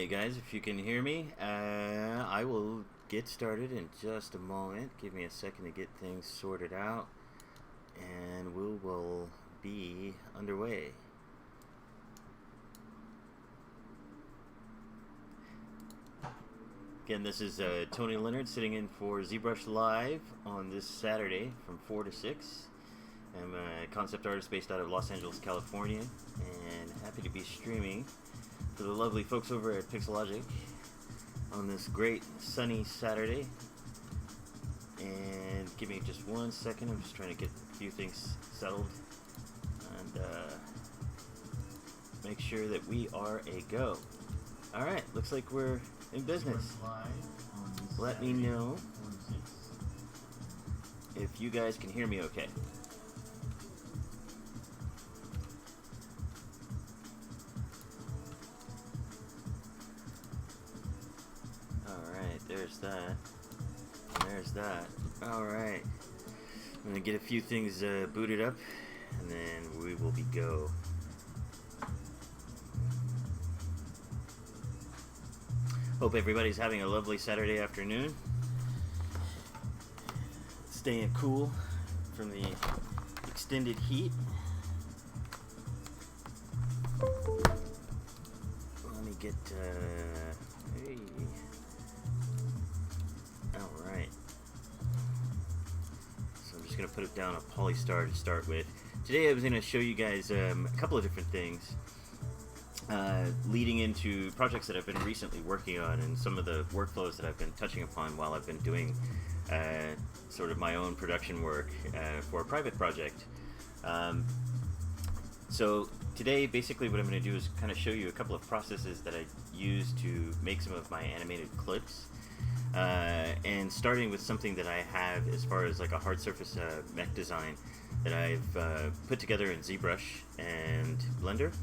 Hey guys, if you can hear me, I will get started in just a moment. Give me a second to get things sorted out, and we will be underway. Again, this is Tony Leonard sitting in for ZBrush Live on this Saturday from 4 to 6. I'm a concept artist based out of Los Angeles, California, and happy to be streaming for the lovely folks over at Pixelogic on this great sunny Saturday. And give me just 1 second, I'm just trying to get a few things settled and make sure that we are a go. Alright, looks like we're in business. Let me know if you guys can hear me okay. There's that. There's that. Alright. I'm going to get a few things booted up, and then we will be go. Hope everybody's having a lovely Saturday afternoon. Staying cool from the extended heat. Let me get... hey. Alright, so I'm just going to put it down a polystar to start with. Today I was going to show you guys a couple of different things leading into projects that I've been recently working on and some of the workflows that I've been touching upon while I've been doing sort of my own production work for a private project. So today basically what I'm going to do is kind of show you a couple of processes that I use to make some of my animated clips. And starting with something that I have as far as like a hard surface mech design that I've put together in ZBrush and Blender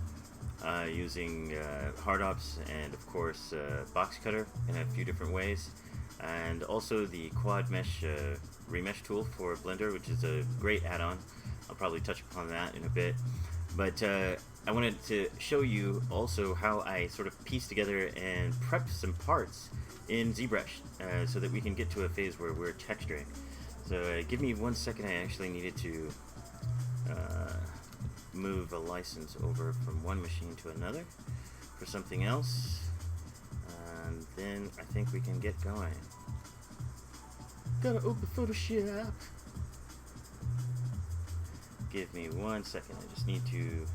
using hard ops and of course box cutter in a few different ways, and also the quad mesh remesh tool for Blender, which is a great add-on. I'll probably touch upon that in a bit, but I wanted to show you also how I sort of piece together and prep some parts in ZBrush so that we can get to a phase where we're texturing. So give me 1 second, I actually needed to move a license over from one machine to another for something else, and then I think we can get going. Gotta open Photoshop. Give me 1 second, I just need to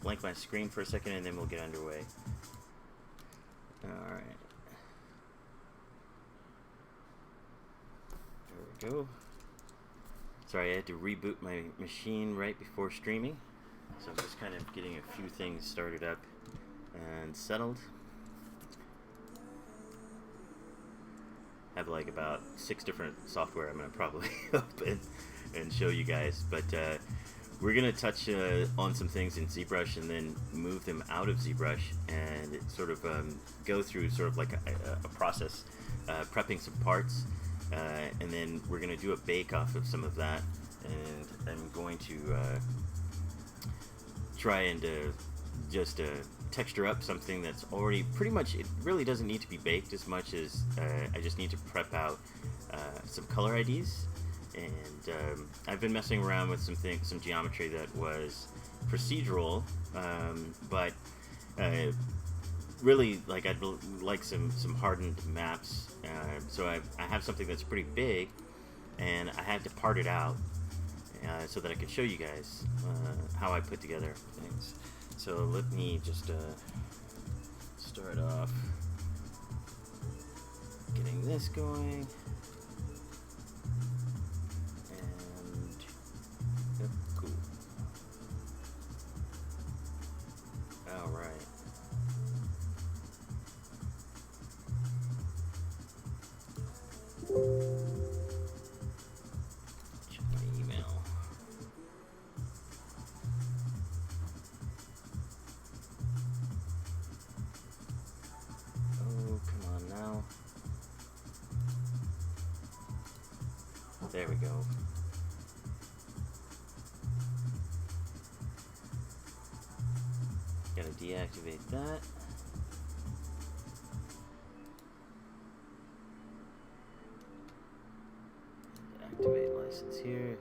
blank my screen for a second and then we'll get underway. Alright. There we go. Sorry, I had to reboot my machine right before streaming, so I'm just kind of getting a few things started up and settled. I have like about 6 different software I'm going to probably open and show you guys, but we're going to touch on some things in ZBrush and then move them out of ZBrush and sort of go through sort of like a process, prepping some parts. And then we're going to do a bake-off of some of that, and I'm going to try and just texture up something that's already pretty much, it really doesn't need to be baked as much as I just need to prep out some color IDs. And I've been messing around with some geometry that was procedural, but really, like, I'd like some hardened maps. So I have something that's pretty big, and I had to part it out so that I could show you guys how I put together things. So let me just start off getting this going. And yep, cool. All right. Check my email. Oh, come on now. There we go. Gotta deactivate that. accents here.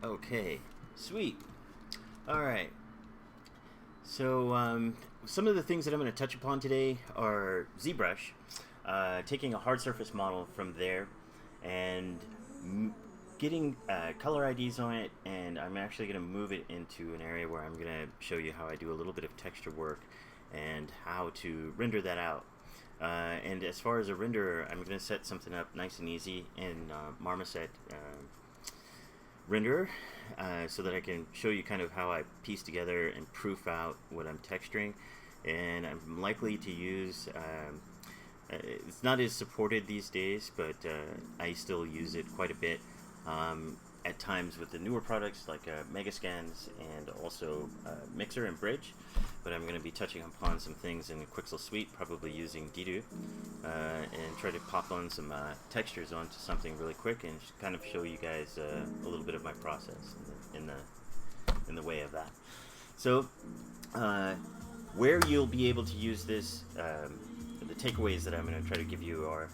Okay, sweet. All right. So some of the things that I'm going to touch upon today are ZBrush, taking a hard surface model from there and getting color IDs on it, and I'm actually going to move it into an area where I'm going to show you how I do a little bit of texture work and how to render that out. And as far as a renderer, I'm going to set something up nice and easy in Marmoset renderer, so that I can show you kind of how I piece together and proof out what I'm texturing. And I'm likely to use, it's not as supported these days, but I still use it quite a bit at times with the newer products like Megascans and also Mixer and Bridge. But I'm going to be touching upon some things in Qixel Suite, probably using Dido, and try to pop on some textures onto something really quick and kind of show you guys a little bit of my process in the way of that. So where you'll be able to use this, the takeaways that I'm going to try to give you are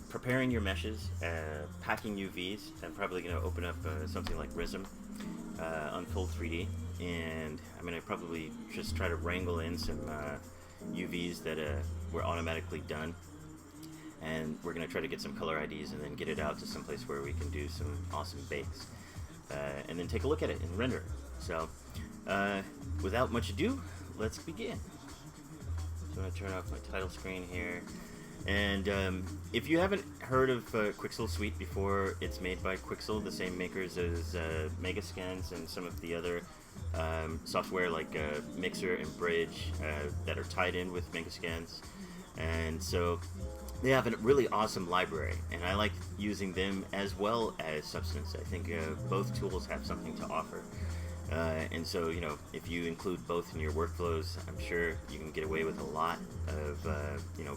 preparing your meshes, packing UVs. I'm probably going to open up something like Rism, Unfold 3D, and I'm going to probably just try to wrangle in some UVs that were automatically done, and we're going to try to get some color IDs and then get it out to some place where we can do some awesome bakes, and then take a look at it and render. So without much ado, let's begin. So I'm going to turn off my title screen here. And if you haven't heard of Qixel Suite before, it's made by Qixel, the same makers as Megascans and some of the other software like Mixer and Bridge that are tied in with Megascans. And so they have a really awesome library, and I like using them as well as Substance. I think both tools have something to offer. And so, you know, if you include both in your workflows, I'm sure you can get away with a lot of,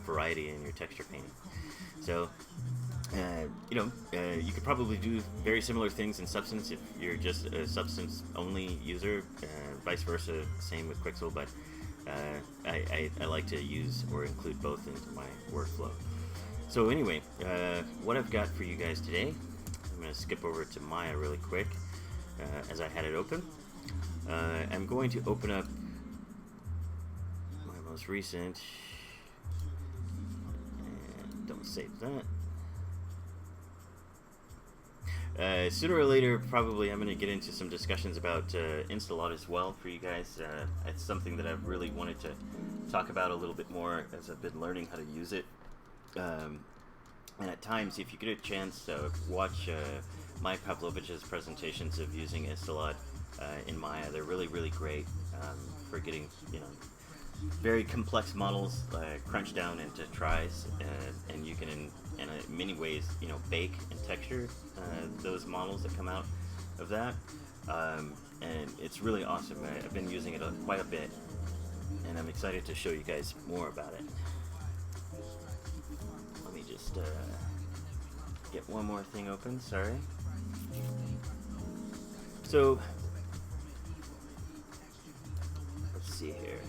variety in your texture painting. So, you could probably do very similar things in Substance if you're just a Substance-only user, vice versa, same with Qixel, but I like to use or include both into my workflow. So anyway, what I've got for you guys today, I'm going to skip over to Maya really quick, as I had it open. I'm going to open up my most recent, and don't save that. Sooner or later, probably, I'm going to get into some discussions about Instalot as well for you guys. It's something that I've really wanted to talk about a little bit more as I've been learning how to use it. And at times, if you get a chance, watch Mike Pavlovich's presentations of using Instalot in Maya. They're really, really great for getting, very complex models crunched down into tries, and you can, in many ways, bake and texture those models that come out of that. And it's really awesome. I've been using it quite a bit, and I'm excited to show you guys more about it. Let me just get one more thing open, sorry. So, let's see here.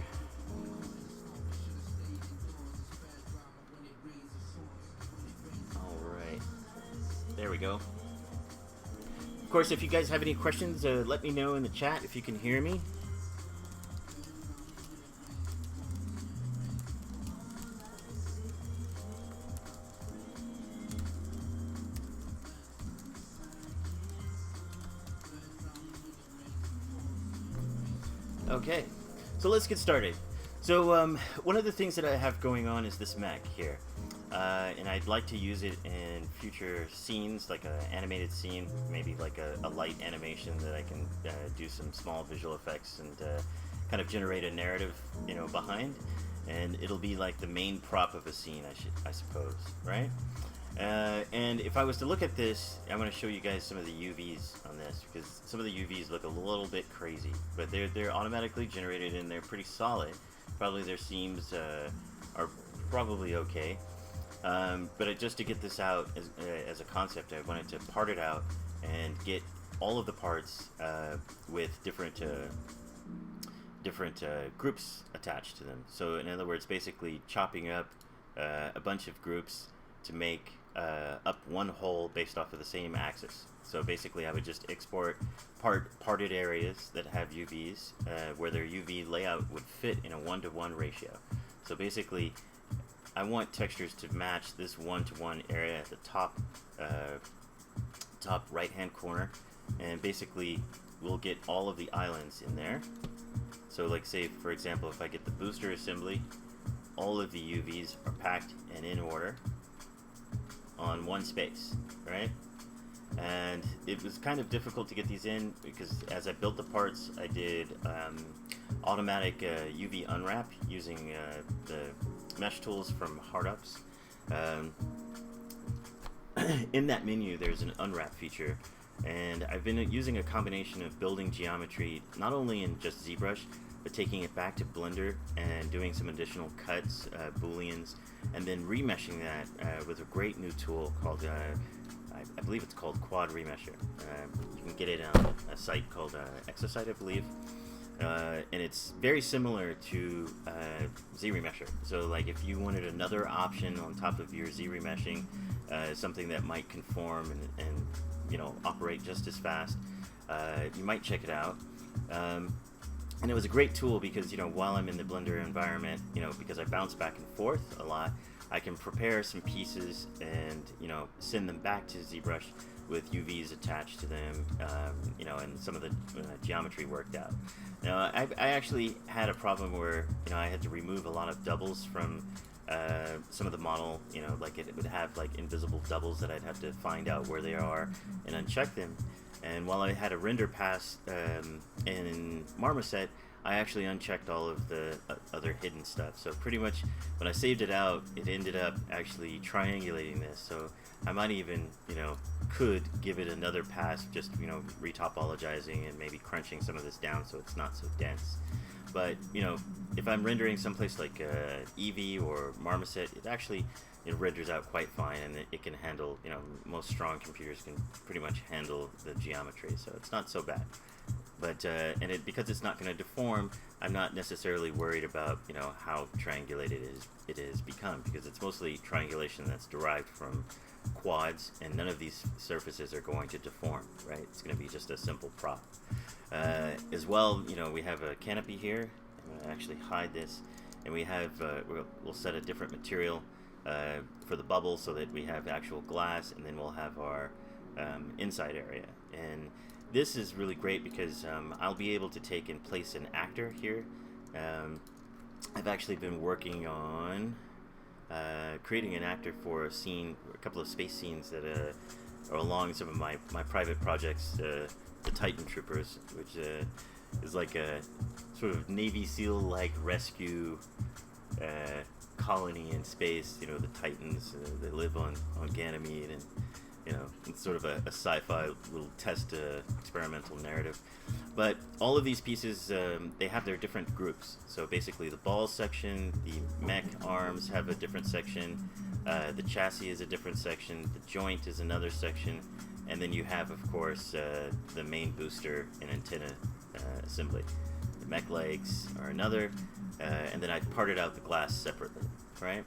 Alright, there we go. Of course, if you guys have any questions, let me know in the chat if you can hear me. Okay, so let's get started. So one of the things that I have going on is this mech here, and I'd like to use it in future scenes, like an animated scene, maybe like a light animation that I can do some small visual effects and kind of generate a narrative, behind, and it'll be like the main prop of a scene, I suppose, right? And if I was to look at this, I'm going to show you guys some of the UVs on this, because some of the UVs look a little bit crazy, but they're automatically generated and they're pretty solid. Probably their seams are probably okay, but just to get this out as a concept, I wanted to part it out and get all of the parts with different groups attached to them. So in other words, basically chopping up a bunch of groups to make up one hole based off of the same axis. So basically I would just export parted areas that have UVs where their UV layout would fit in a 1-to-1 ratio. So basically I want textures to match this 1-to-1 area at the top right hand corner, and basically we'll get all of the islands in there. So like say for example if I get the booster assembly, all of the UVs are packed and in order on one space, right? And it was kind of difficult to get these in because as I built the parts I did automatic UV unwrap using the mesh tools from HardUps. In that menu there's an unwrap feature, and I've been using a combination of building geometry not only in just ZBrush but taking it back to Blender and doing some additional cuts, booleans, and then remeshing that with a great new tool called I believe it's called Quad Remesher. You can get it on a site called Exosite, I believe. And it's very similar to ZRemesher. So like if you wanted another option on top of your ZRemeshing, something that might conform and you know operate just as fast, you might check it out. And it was a great tool because, you know, while I'm in the Blender environment, you know, because I bounce back and forth a lot, I can prepare some pieces and, you know, send them back to ZBrush with UVs attached to them, you know, and some of the geometry worked out. Now, I actually had a problem where, you know, I had to remove a lot of doubles from some of the model, you know, like it would have like invisible doubles that I'd have to find out where they are and uncheck them. And while I had a render pass in Marmoset, I actually unchecked all of the other hidden stuff. So pretty much when I saved it out, it ended up actually triangulating this. So I might even, you know, could give it another pass, just, you know, retopologizing and maybe crunching some of this down so it's not so dense. But, you know, if I'm rendering someplace like Eevee or Marmoset, it actually renders out quite fine, and it can handle, you know, most strong computers can pretty much handle the geometry, so it's not so bad. But and because it's not going to deform, I'm not necessarily worried about, you know, how triangulated it is become, because it's mostly triangulation that's derived from quads, and none of these surfaces are going to deform, right? It's going to be just a simple prop. As well, you know, we have a canopy here. I'm going to actually hide this, and we have we'll set a different material for the bubble so that we have actual glass, and then we'll have our inside area. And this is really great because I'll be able to take and place an actor here. I've actually been working on creating an actor for a scene, a couple of space scenes that are along some of my private projects, the Titan Troopers, which is like a sort of Navy SEAL-like rescue colony in space. You know, the Titans, they live on Ganymede, and you know, it's sort of a sci-fi little test experimental narrative. But all of these pieces, they have their different groups. So basically the ball section, the mech arms have a different section, the chassis is a different section, the joint is another section, and then you have, of course, the main booster and antenna assembly. The mech legs are another, and then I've parted out the glass separately, right?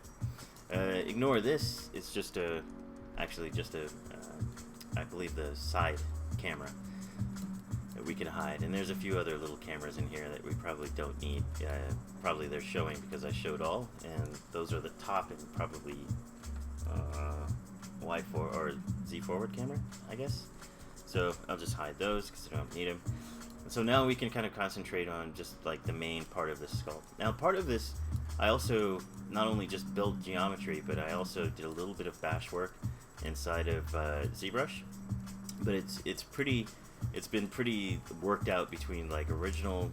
Ignore this, it's just actually just a, I believe the side camera that we can hide. And there's a few other little cameras in here that we probably don't need. Probably they're showing because I showed all, and those are the top and probably Y forward or Z forward camera, I guess. So I'll just hide those because I don't need them. So now we can kind of concentrate on just like the main part of this sculpt. Now part of this, I also not only just built geometry, but I also did a little bit of bash work inside of ZBrush. But it's been pretty worked out between like original,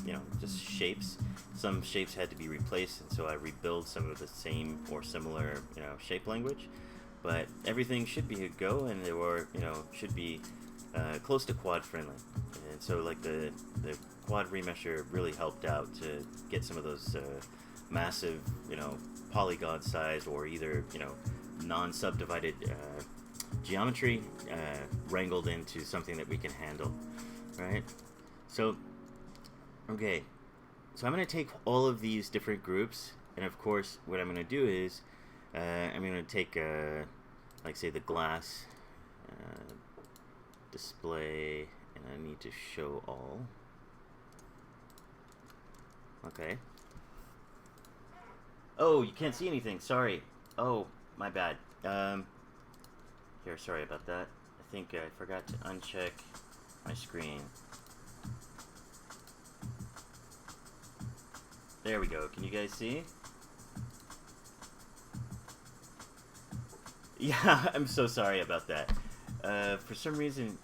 you know, just shapes. Some shapes had to be replaced, and so I rebuild some of the same or similar, you know, shape language. But everything should be a go, and you know, should be close to quad friendly. And so like the quad remesher really helped out to get some of those massive, you know, polygon size or either, you know, non-subdivided geometry wrangled into something that we can handle, right? So okay, so I'm going to take all of these different groups, and of course what I'm going to do is I'm going to take, like say, the glass display, and I need to show all. Okay. Oh, you can't see anything. Sorry. Oh, my bad. Here, sorry about that. I think I forgot to uncheck my screen. There we go. Can you guys see? Yeah, I'm so sorry about that. For some reason,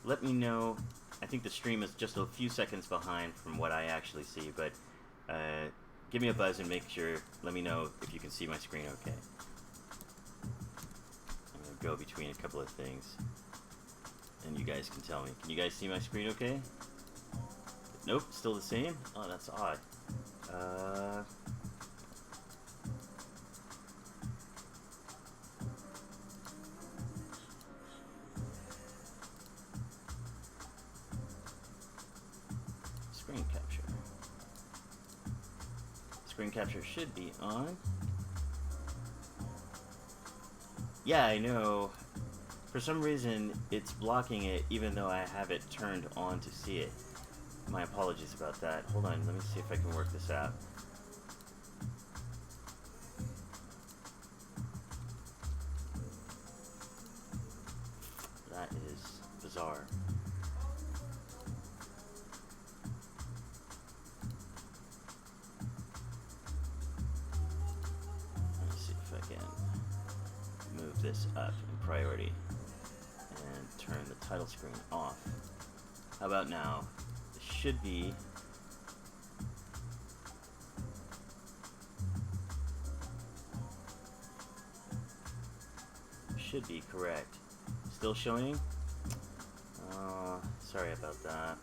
let me know. I think the stream is just a few seconds behind from what I actually see, but give me a buzz and make sure, let me know if you can see my screen okay. I'm going to go between a couple of things, and you guys can tell me. Can you guys see my screen okay? Nope, still the same? Oh, that's odd. Screen capture. Screen capture should be on. Yeah, I know. For some reason, it's blocking it even though I have it turned on to see it. My apologies about that. Hold on, let me see if I can work this out. That is bizarre. Let me see if I can move this up in priority and turn the title screen off. How about now? Should be correct. Still showing? Sorry about that.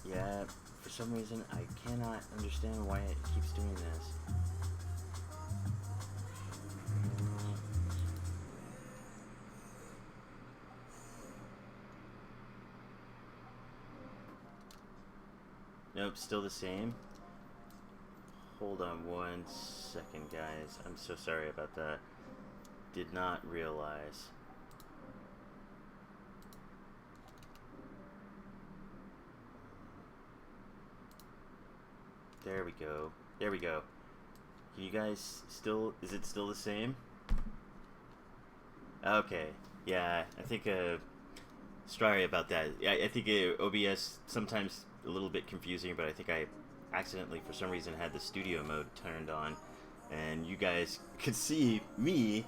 Yeah, for some reason I cannot understand why it keeps doing this. Nope, still the same. Hold on one second, guys. I'm so sorry about that. Did not realize. There we go. There we go. Can you guys still, is it still the same? Okay. Yeah, I think, sorry about that. I think OBS sometimes a little bit confusing, but I think I accidentally, for some reason, had the studio mode turned on, and you guys could see me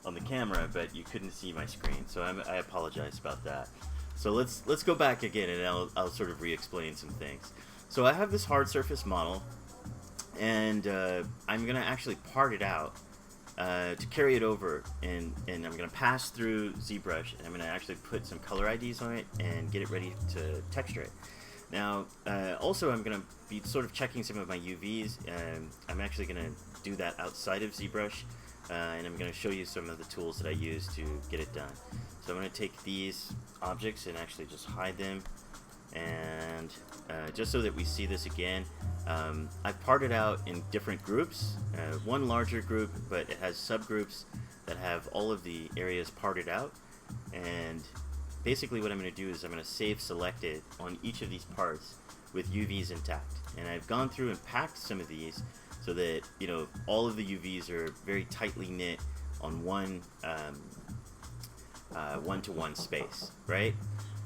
on the camera, but you couldn't see my screen. So I apologize about that. So let's go back again, and I'll sort of re-explain some things. So I have this hard surface model, and I'm gonna actually part it out to carry it over, and I'm gonna pass through ZBrush, and I'm gonna actually put some color IDs on it and get it ready to texture it. Now, also I'm gonna be sort of checking some of my UVs, and I'm actually gonna do that outside of ZBrush, and I'm gonna show you some of the tools that I use to get it done. So I'm gonna take these objects and actually just hide them, and just so that we see this again, I've parted out in different groups. One larger group, but it has subgroups that have all of the areas parted out, and basically what I'm going to do is I'm going to save selected on each of these parts with UVs intact. And I've gone through and packed some of these so that, you know, all of the UVs are very tightly knit on one one-to-one space, right?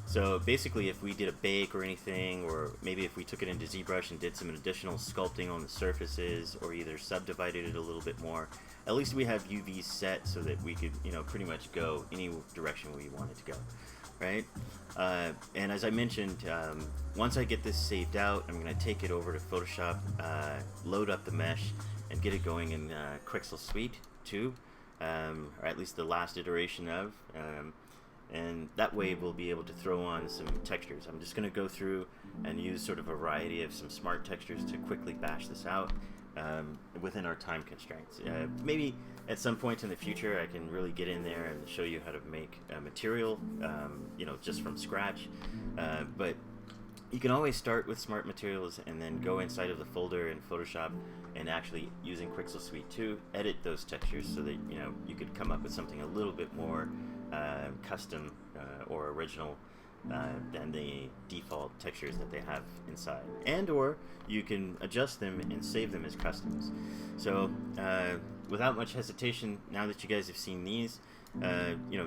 So basically, if we did a bake or anything, or maybe if we took it into ZBrush and did some additional sculpting on the surfaces, or either subdivided it a little bit more, at least we have UVs set so that we could, you know, pretty much go any direction we wanted to go, right? And as I mentioned, once I get this saved out, I'm going to take it over to Photoshop, load up the mesh, and get it going in Qixel Suite 2, or at least the last iteration of. And that way we'll be able to throw on some textures. I'm just going to go through and use sort of a variety of some smart textures to quickly bash this out. within our time constraints. Maybe at some point in the future I can really get in there and show you how to make a material, just from scratch. But you can always start with Smart Materials and then go inside of the folder in Photoshop and actually using Qixel Suite 2 edit those textures so that you could come up with something a little bit more custom or original than the default textures that they have inside, and or you can adjust them and save them as customs. So without much hesitation, now that you guys have seen these,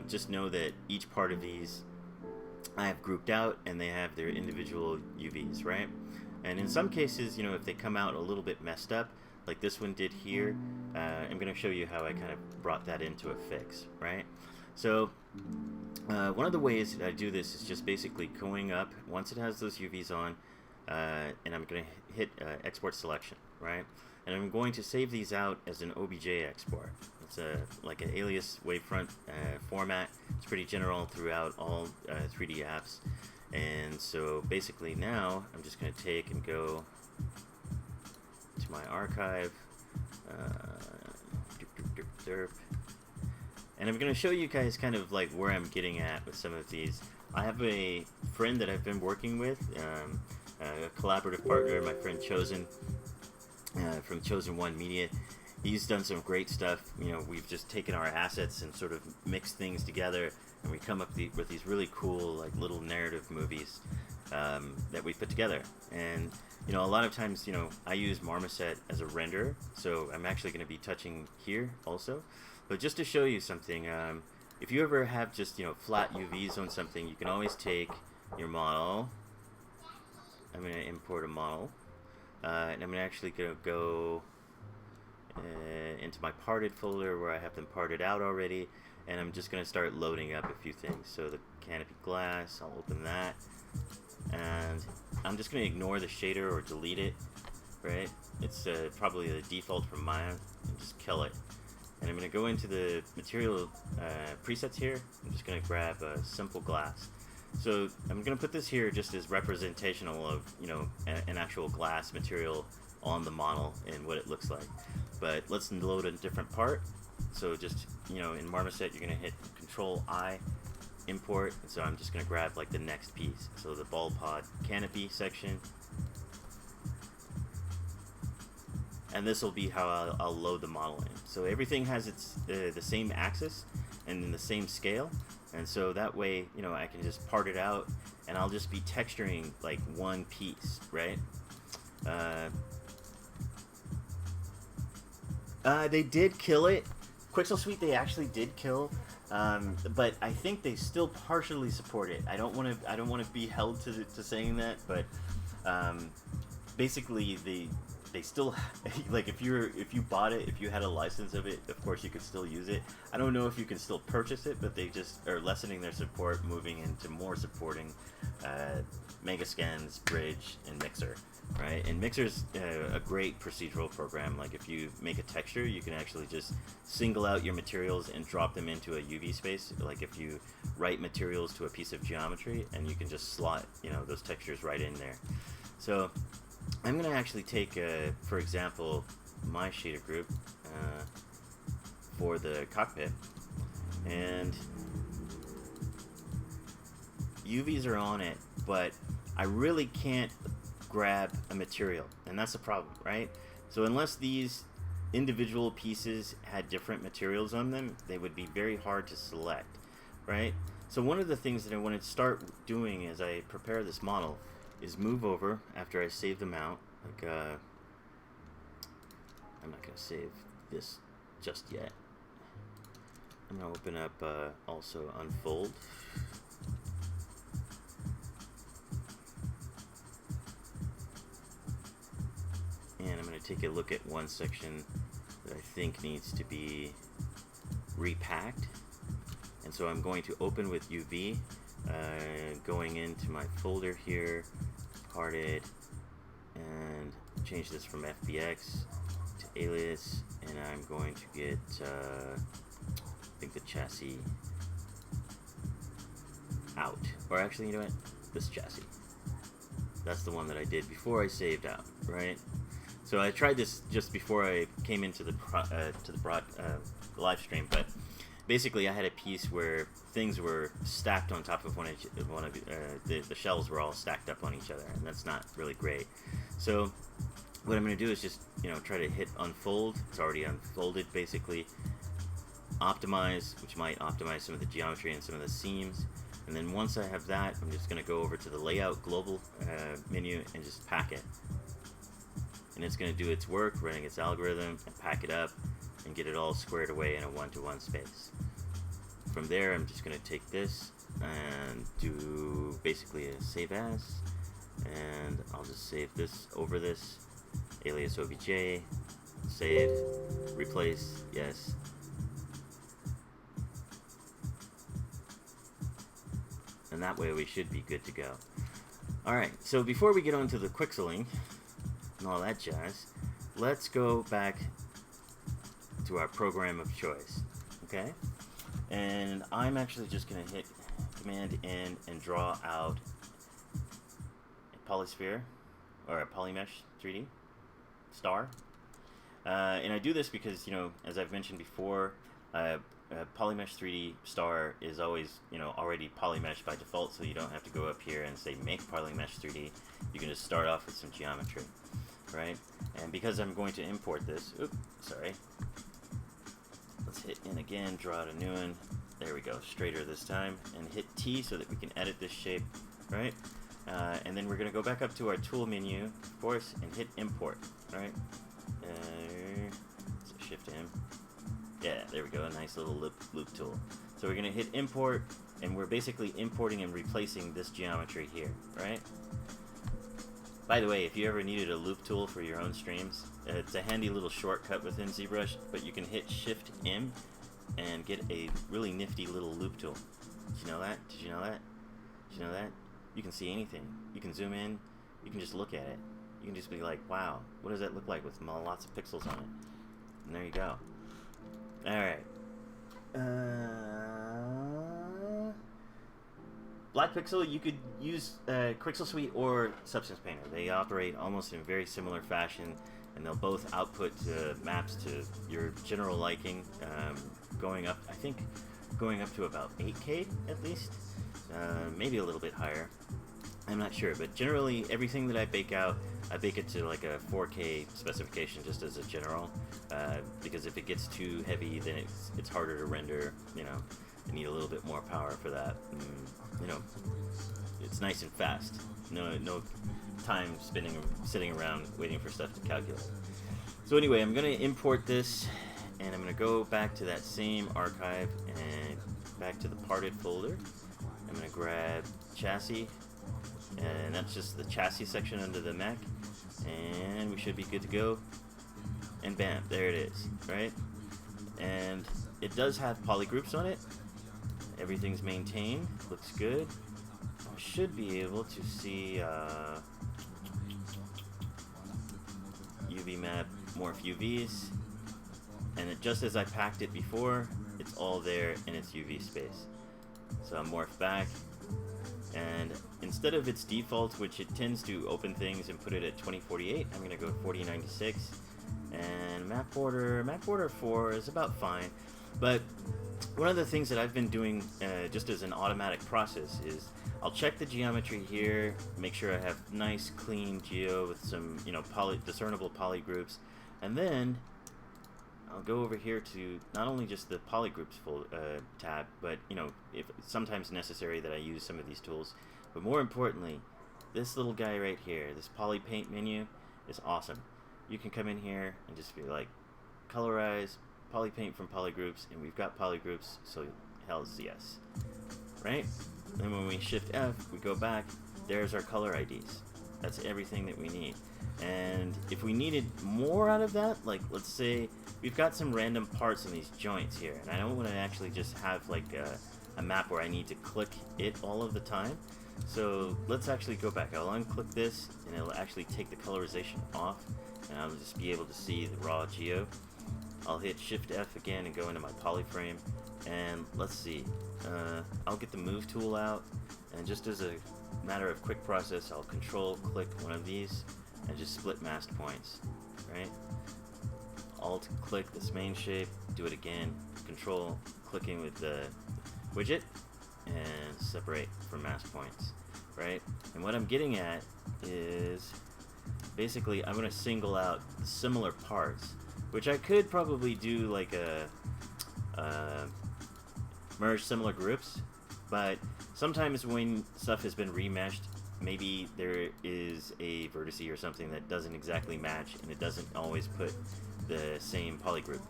just know that each part of these I have grouped out and they have their individual UVs, right? And in some cases, if they come out a little bit messed up, like this one did here, I'm going to show you how I kind of brought that into a fix, right? So one of the ways that I do this is just basically going up once it has those UVs on, and I'm going to hit export selection, right? And I'm going to save these out as an OBJ export. It's like an alias wavefront format. It's pretty general throughout all 3D apps. And so basically now I'm just going to take and go to my archive, and I'm going to show you guys kind of like where I'm getting at with some of these. I have a friend that I've been working with, a collaborative partner, my friend Chosen, from Chosen One Media. He's done some great stuff. We've just taken our assets and sort of mixed things together, and we come up with these really cool, like, little narrative movies that we put together. And a lot of times, I use Marmoset as a renderer, so I'm actually going to be touching here also. But just to show you something, if you ever have just flat UVs on something, you can always take your model. I'm going to import a model, and I'm actually going to go into my parted folder where I have them parted out already, and I'm just going to start loading up a few things. So the canopy glass, I'll open that, and I'm just going to ignore the shader or delete it, right? It's probably the default from Maya, and just kill it. And I'm going to go into the material presets here. I'm just going to grab a simple glass. So I'm going to put this here just as representational of an actual glass material on the model and what it looks like. But let's load a different part. So just in Marmoset, you're going to hit Control I, import. And so I'm just going to grab like the next piece. So the ball pod canopy section, and this will be how I'll load the model in. So everything has its the same axis and in the same scale, and so that way I can just part it out, and I'll just be texturing like one piece, right? They did kill it. Qixel Suite they actually did kill, but I think they still partially support it. I don't want to be held to saying that, but basically they still, like, if you bought it, if you had a license of it, of course you could still use it. I don't know if you can still purchase it, but they just are lessening their support, moving into more supporting Megascans, Bridge, and Mixer, right? And Mixer's a great procedural program. Like, if you make a texture, you can actually just single out your materials and drop them into a UV space. Like, if you write materials to a piece of geometry, and you can just slot those textures right in there. So I'm going to actually take, for example, my shader group for the cockpit, and UVs are on it, but I really can't grab a material, and that's the problem, right? So unless these individual pieces had different materials on them, they would be very hard to select, right? So one of the things that I want to start doing as I prepare this model is move over after I save them out. Like, I'm not going to save this just yet. I'm going to open up also Unfold. And I'm going to take a look at one section that I think needs to be repacked. And so I'm going to open with UV, going into my folder here, parted, and change this from FBX to alias, and I'm going to get, I think, the chassis out. Or actually, you know what? This chassis. That's the one that I did before I saved out, right? So I tried this just before I came into the live stream, but basically I had a piece where things were stacked on top of the shells were all stacked up on each other, and that's not really great. So what I'm going to do is just, try to hit unfold. It's already unfolded, basically. Optimize, which might optimize some of the geometry and some of the seams. And then once I have that, I'm just going to go over to the layout global menu and just pack it. And it's going to do its work, running its algorithm, and pack it up and get it all squared away in a one-to-one space. From there, I'm just going to take this and do basically a save as, and I'll just save this over this, alias obj, save, replace, yes. And that way we should be good to go. Alright, so before we get on to the Qixeling and all that jazz, let's go back to our program of choice, okay? And I'm actually just going to hit Command N and draw out a polysphere, or a polymesh 3D star. And I do this because, as I've mentioned before, polymesh 3D star is always, already polymeshed by default, so you don't have to go up here and say make polymesh 3D. You can just start off with some geometry, right? And because I'm going to import this, let's hit in again, draw out a new one. There we go, straighter this time, and hit T so that we can edit this shape, right? And then we're going to go back up to our tool menu, of course, and hit import, right? So shift M. Yeah, there we go, a nice little loop tool. So we're going to hit import, and we're basically importing and replacing this geometry here, right? By the way, if you ever needed a loop tool for your own streams, it's a handy little shortcut within ZBrush, but you can hit Shift M and get a really nifty little loop tool. Did you know that? Did you know that? Did you know that? You can see anything. You can zoom in. You can just look at it. You can just be like, wow, what does that look like with lots of pixels on it? And there you go. Alright. Black Pixel, you could use Qixel Suite or Substance Painter. They operate almost in a very similar fashion, and they'll both output maps to your general liking, going up to about 8K at least, maybe a little bit higher. I'm not sure, but generally everything that I bake out, I bake it to like a 4K specification just as a general, because if it gets too heavy, then it's harder to render. I need a little bit more power for that. It's nice and fast. No time sitting around waiting for stuff to calculate. So anyway, I'm going to import this, and I'm going to go back to that same archive and back to the parted folder. I'm going to grab chassis, and that's just the chassis section under the mech, and we should be good to go. And bam, there it is, right? And it does have polygroups on it. Everything's maintained, looks good. I should be able to see UV map, morph UVs, and just as I packed it before, it's all there in its UV space. So I'm morph back, and instead of its default, which it tends to open things and put it at 2048, I'm going to go 4096, and map border 4 is about fine. But one of the things that I've been doing just as an automatic process is I'll check the geometry here, make sure I have nice clean geo with some discernible polygroups, and then I'll go over here to not only just the polygroups tab, but if it's sometimes necessary that I use some of these tools, but more importantly, this little guy right here, this poly paint menu, is awesome. You can come in here and just be like, colorize, poly paint from polygroups, and we've got polygroups, so hell's yes, right? Then when we shift F, we go back, there's our color IDs. That's everything that we need. And if we needed more out of that, like let's say we've got some random parts in these joints here, and I don't want to actually just have like a map where I need to click it all of the time. So let's actually go back. I'll unclick this, and it'll actually take the colorization off, and I'll just be able to see the raw geo. I'll hit Shift F again and go into my polyframe, and let's see. I'll get the move tool out, and just as a matter of quick process, I'll control click one of these, and just split masked points, right? Alt click this main shape, do it again, control clicking with the widget, and separate from mask points, right? And what I'm getting at is basically I'm going to single out the similar parts, which I could probably do like a merge similar groups, but sometimes when stuff has been remeshed, maybe there is a vertice or something that doesn't exactly match, and it doesn't always put the same polygroup.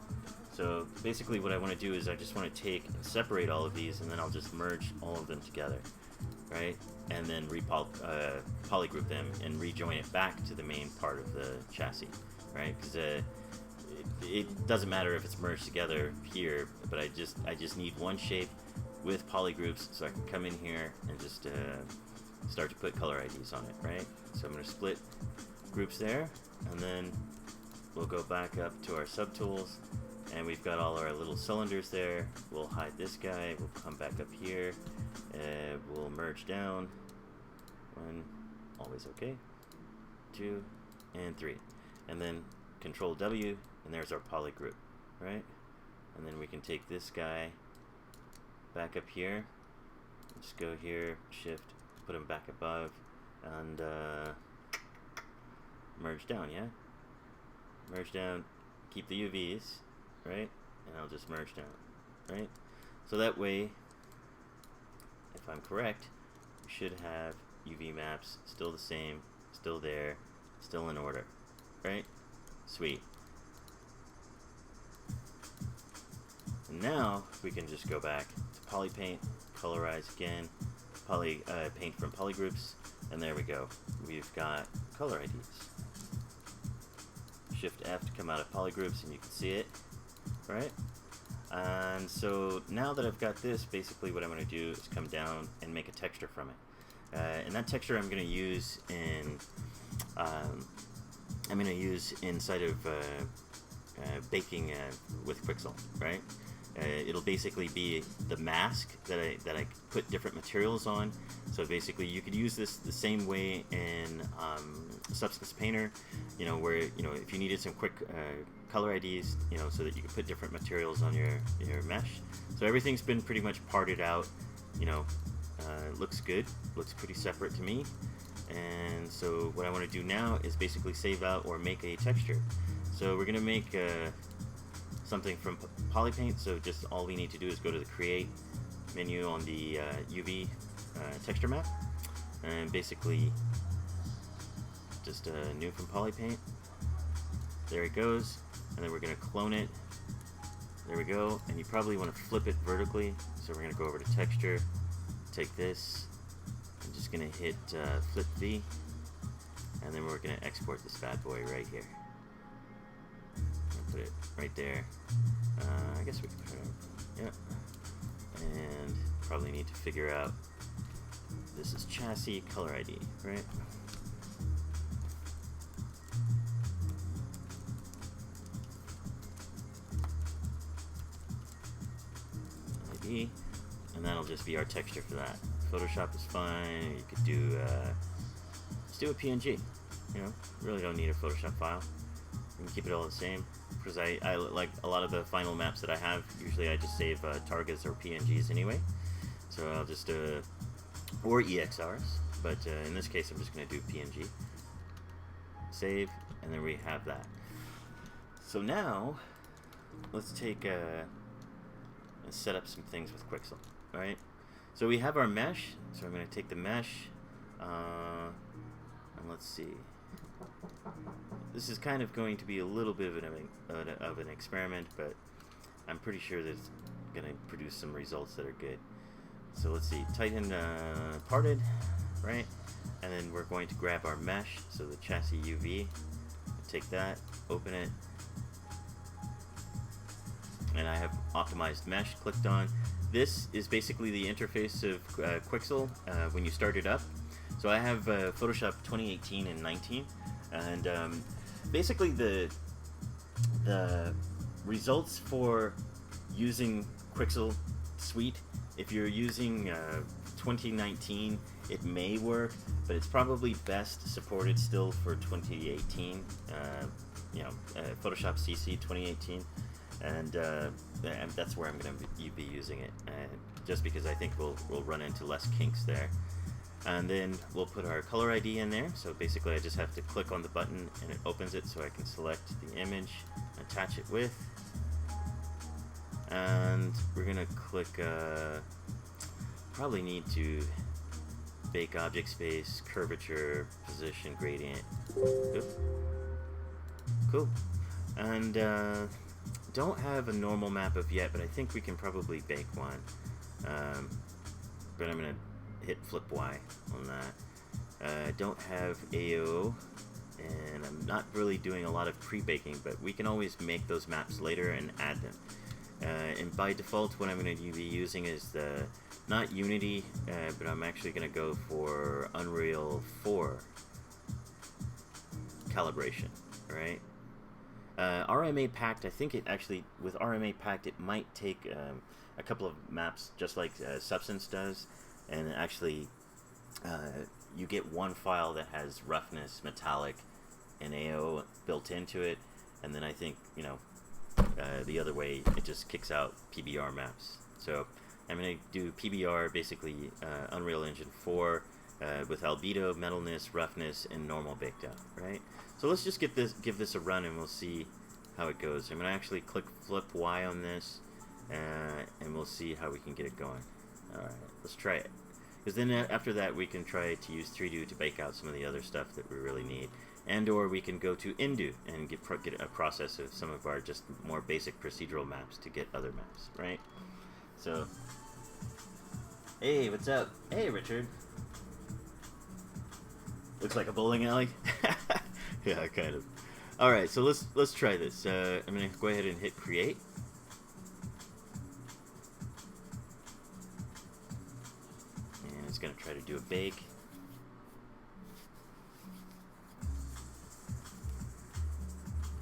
So basically what I want to do is I just want to take and separate all of these, and then I'll just merge all of them together, right? And then polygroup them and rejoin it back to the main part of the chassis, right? Because it doesn't matter if it's merged together here, but I just need one shape with polygroups, so I can come in here and just start to put color IDs on it, right? So I'm going to split groups there, and then we'll go back up to our subtools, and we've got all our little cylinders there. We'll hide this guy, we'll come back up here, we'll merge down, 1, always okay, 2, and 3, and then Control W, and there's our polygroup, right? And then we can take this guy back up here, just go here, shift, put him back above, and merge down, yeah? Merge down, keep the UVs, right? And I'll just merge down, right? So that way, if I'm correct, we should have UV maps still the same, still there, still in order, right? Sweet. And now we can just go back to poly paint, colorize again, paint from polygroups, and there we go. We've got color IDs. Shift F to come out of polygroups, and you can see it, right? And so now that I've got this, basically what I'm going to do is come down and make a texture from it. And that texture I'm going to use in inside of baking with Qixel, right? It'll basically be the mask that I put different materials on. So basically, you could use this the same way in Substance Painter, where if you needed some quick color IDs, so that you could put different materials on your mesh. So everything's been pretty much parted out. Looks good, looks pretty separate to me. And so what I want to do now is basically save out or make a texture. So we're gonna make something from Polypaint. So just all we need to do is go to the Create menu on the UV texture map, and basically just new from Polypaint. There it goes, and then we're gonna clone it. There we go, and you probably want to flip it vertically. So we're gonna go over to Texture, take this, I'm just gonna hit Flip V, and then we're gonna export this bad boy right here. Put it right there. I guess we can put it, yeah. And probably need to figure out, this is chassis color ID, right? ID, and that'll just be our texture for that. Photoshop is fine. You could do, let's do a PNG. Really don't need a Photoshop file. You can keep it all the same, because I like a lot of the final maps that I have. Usually I just save targets or PNGs anyway, so I'll just or EXRs, but in this case I'm just going to do PNG. Save, and then we have that. So now let's take and set up some things with Qixel. All right. So we have our mesh. So I'm going to take the mesh, and let's see. This is kind of going to be a little bit of an experiment, but I'm pretty sure that it's going to produce some results that are good. So let's see, tighten parted, right? And then we're going to grab our mesh, so the chassis UV, take that, open it, and I have optimized mesh clicked on. This is basically the interface of Qixel when you start it up. So I have Photoshop 2018 and 19, and basically the results for using Qixel Suite, if you're using 2019, it may work, but it's probably best supported still for 2018. Photoshop CC 2018, and that's where I'm going to be using it, just because I think we'll run into less kinks there. And then we'll put our color ID in there. So basically I just have to click on the button and it opens it, so I can select the image, attach it with, and we're gonna click probably need to bake object space, curvature, position, gradient. Oop. Cool. And don't have a normal map of yet, but I think we can probably bake one. But I'm gonna hit flip Y on that. Don't have AO, and I'm not really doing a lot of pre-baking, but we can always make those maps later and add them. And by default, what I'm going to be using is not Unity, but I'm actually going to go for Unreal 4 calibration, right? RMA Packed, I think it actually, with RMA Packed, it might take a couple of maps, just like Substance does, and actually you get one file that has roughness, metallic, and AO built into it, and then I think, the other way, it just kicks out PBR maps. So I'm going to do PBR, basically Unreal Engine 4, with albedo, metalness, roughness, and normal baked out, right? So let's just give this a run, and we'll see how it goes. I'm going to actually click flip Y on this, and we'll see how we can get it going. Alright, let's try it. Because then after that, we can try to use 3Do to bake out some of the other stuff that we really need. And or we can go to Indu and get a process of some of our just more basic procedural maps to get other maps, right? So, hey, what's up? Hey, Richard. Looks like a bowling alley. Yeah, kind of. All right, so let's try this. I'm gonna go ahead and hit create. And it's gonna try to do a bake.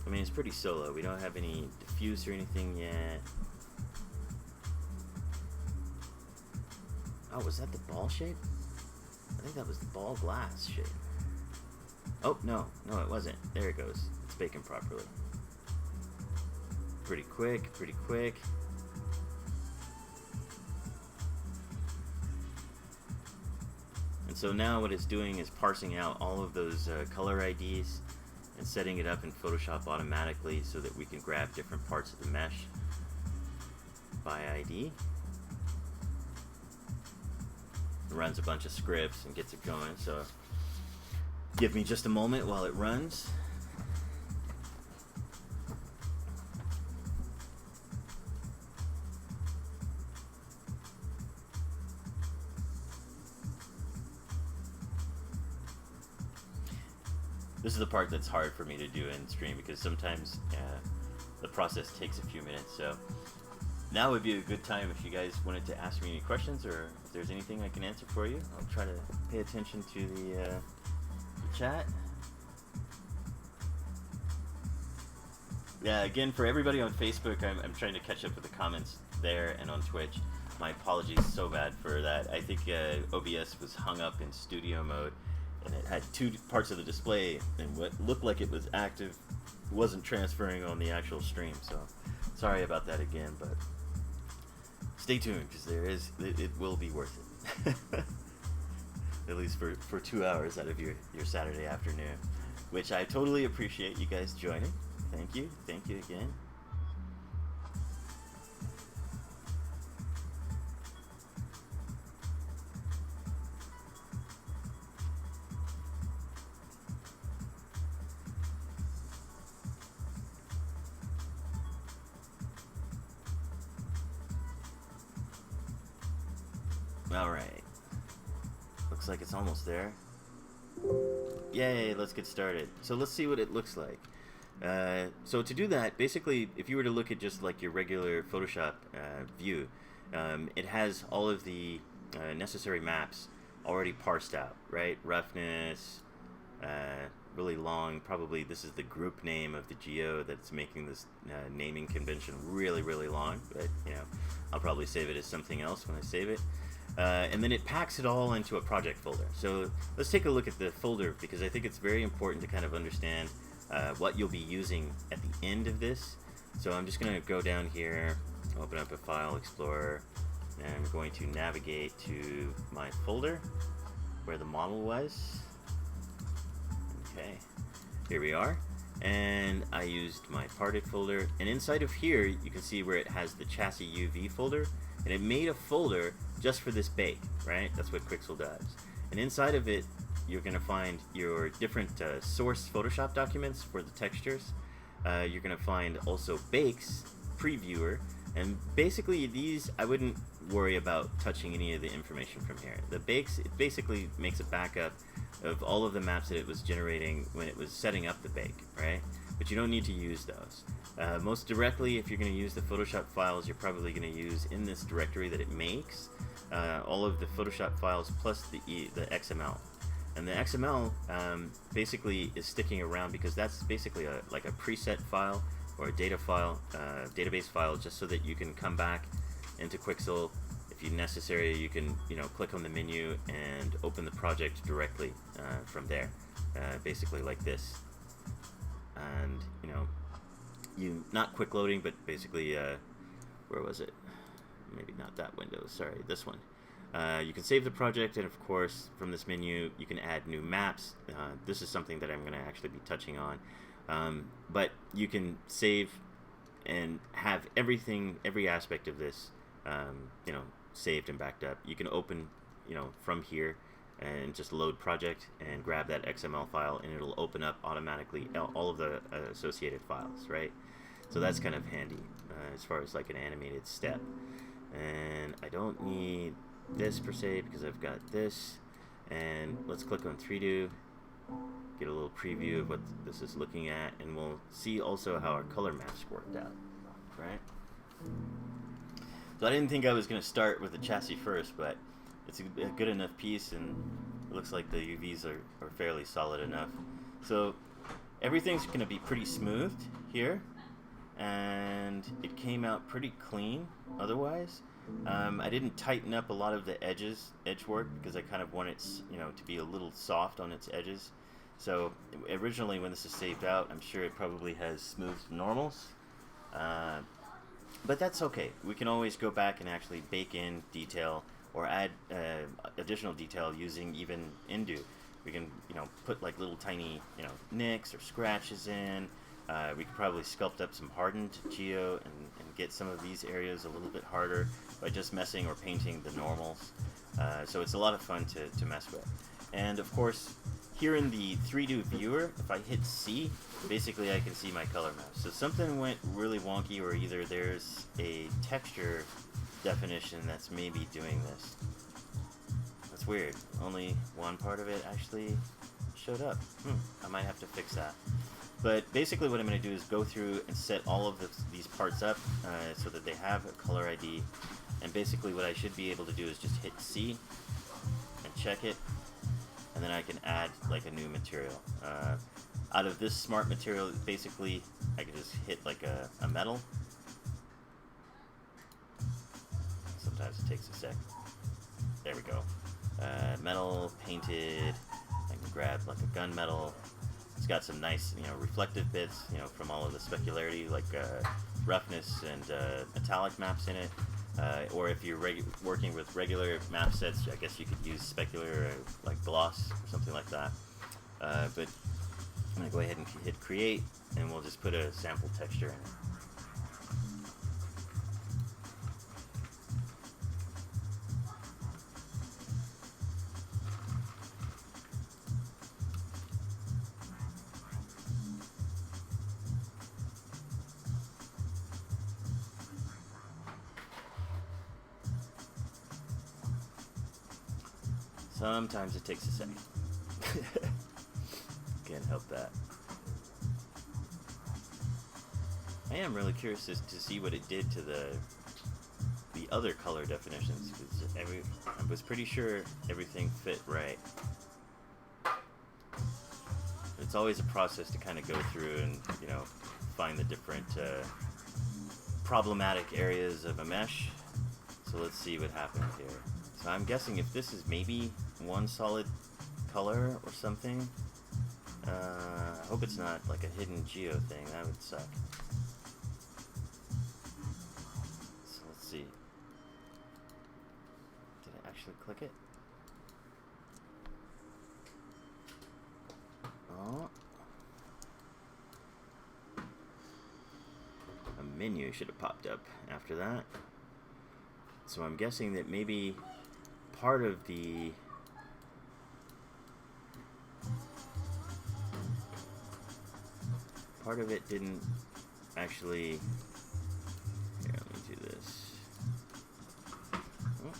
I mean, it's pretty solo. We don't have any diffuse or anything yet. Oh, was that the ball shape? I think that was the ball glass shape. Oh, no, it wasn't. There it goes. It's baking properly. Pretty quick, pretty quick. And so now what it's doing is parsing out all of those color IDs and setting it up in Photoshop automatically so that we can grab different parts of the mesh by ID. It runs a bunch of scripts and gets it going, so give me just a moment while it runs. This is the part that's hard for me to do in stream because sometimes the process takes a few minutes. So now would be a good time if you guys wanted to ask me any questions, or if there's anything I can answer for you. I'll try to pay attention to the chat. Yeah, again, for everybody on Facebook, I'm trying to catch up with the comments there and on Twitch. My apologies so bad for that. I think OBS was hung up in studio mode, and it had two parts of the display, and what looked like it was active wasn't transferring on the actual stream, so sorry about that again, but stay tuned, because it will be worth it. At least for 2 hours out of your Saturday afternoon, which I totally appreciate you guys joining. Thank you again. Alright, looks like it's almost there. Yay, let's get started. So let's see what it looks like. So to do that, basically, if you were to look at just like your regular Photoshop view, it has all of the necessary maps already parsed out, right? Roughness, really long, probably this is the group name of the geo that's making this naming convention really, really long, but I'll probably save it as something else when I save it. and then it packs it all into a project folder. So let's take a look at the folder, because I think it's very important to kind of understand what you'll be using at the end of this. So I'm just going to go down here, open up a file explorer, and I'm going to navigate to my folder where the model was. Okay, here we are. And I used my parted folder, and inside of here you can see where it has the chassis UV folder, and it made a folder just for this bake, right? That's what Qixel does. And inside of it you're going to find your different source Photoshop documents for the textures. You're going to find also bakes, previewer, and basically these I wouldn't worry about touching any of the information from here. The bakes, it basically makes a backup of all of the maps that it was generating when it was setting up the bake, right? But you don't need to use those. Most directly, if you're going to use the Photoshop files, you're probably going to use in this directory that it makes all of the Photoshop files plus the XML. And the XML basically is sticking around because that's basically like a preset file or a data file, database file, just so that you can come back into Qixel. If necessary, you can click on the menu and open the project directly from there, basically like this. And you not quick loading, but basically where was it? Maybe not that window. Sorry, this one. You can save the project, and of course from this menu you can add new maps. This is something that I'm going to actually be touching on, but you can save and have everything, every aspect of this saved and backed up. You can open from here and just load project and grab that XML file, and it'll open up automatically all of the associated files, right? So that's kind of handy as far as like an animated step. And I don't need this per se because I've got this. And let's click on 3Do, get a little preview of what this is looking at, and we'll see also how our color maps worked out, right? So I didn't think I was going to start with the chassis first, but it's a good enough piece, and it looks like the UVs are fairly solid enough. So everything's going to be pretty smooth here, and it came out pretty clean otherwise. I didn't tighten up a lot of the edge work because I kind of want it to be a little soft on its edges. So originally when this is saved out, I'm sure it probably has smooth normals. But that's okay. We can always go back and actually bake in detail or add additional detail using even Indu. We can put like little tiny nicks or scratches in. We could probably sculpt up some hardened geo and get some of these areas a little bit harder by just messing or painting the normals. So it's a lot of fun to mess with. And of course, here in the 3Do viewer, if I hit C, basically I can see my color map. So something went really wonky, or either there's a texture definition that's maybe doing this. That's weird. Only one part of it actually showed up. I might have to fix that. But basically what I'm going to do is go through and set all of these parts up so that they have a color ID. And basically what I should be able to do is just hit C and check it. And then I can add like a new material. Out of this smart material, basically I can just hit like a metal. Sometimes it takes a sec. There we go. Metal, painted. I can grab like a gunmetal. It's got some nice, reflective bits, from all of the specularity, like roughness and metallic maps in it. Or if you're working with regular map sets, I guess you could use specular or like gloss or something like that. But I'm going to go ahead and hit create, and we'll just put a sample texture in it. Sometimes it takes a second. Can't help that. I am really curious to see what it did to the other color definitions, because I was pretty sure everything fit right. It's always a process to kind of go through and find the different problematic areas of a mesh. So let's see what happens here. So I'm guessing if this is maybe one solid color or something. I hope it's not like a hidden geo thing. That would suck. So let's see. Did I actually click it? Oh. A menu should have popped up after that. So I'm guessing that maybe part of the it didn't actually. Here, let me do this. Oh.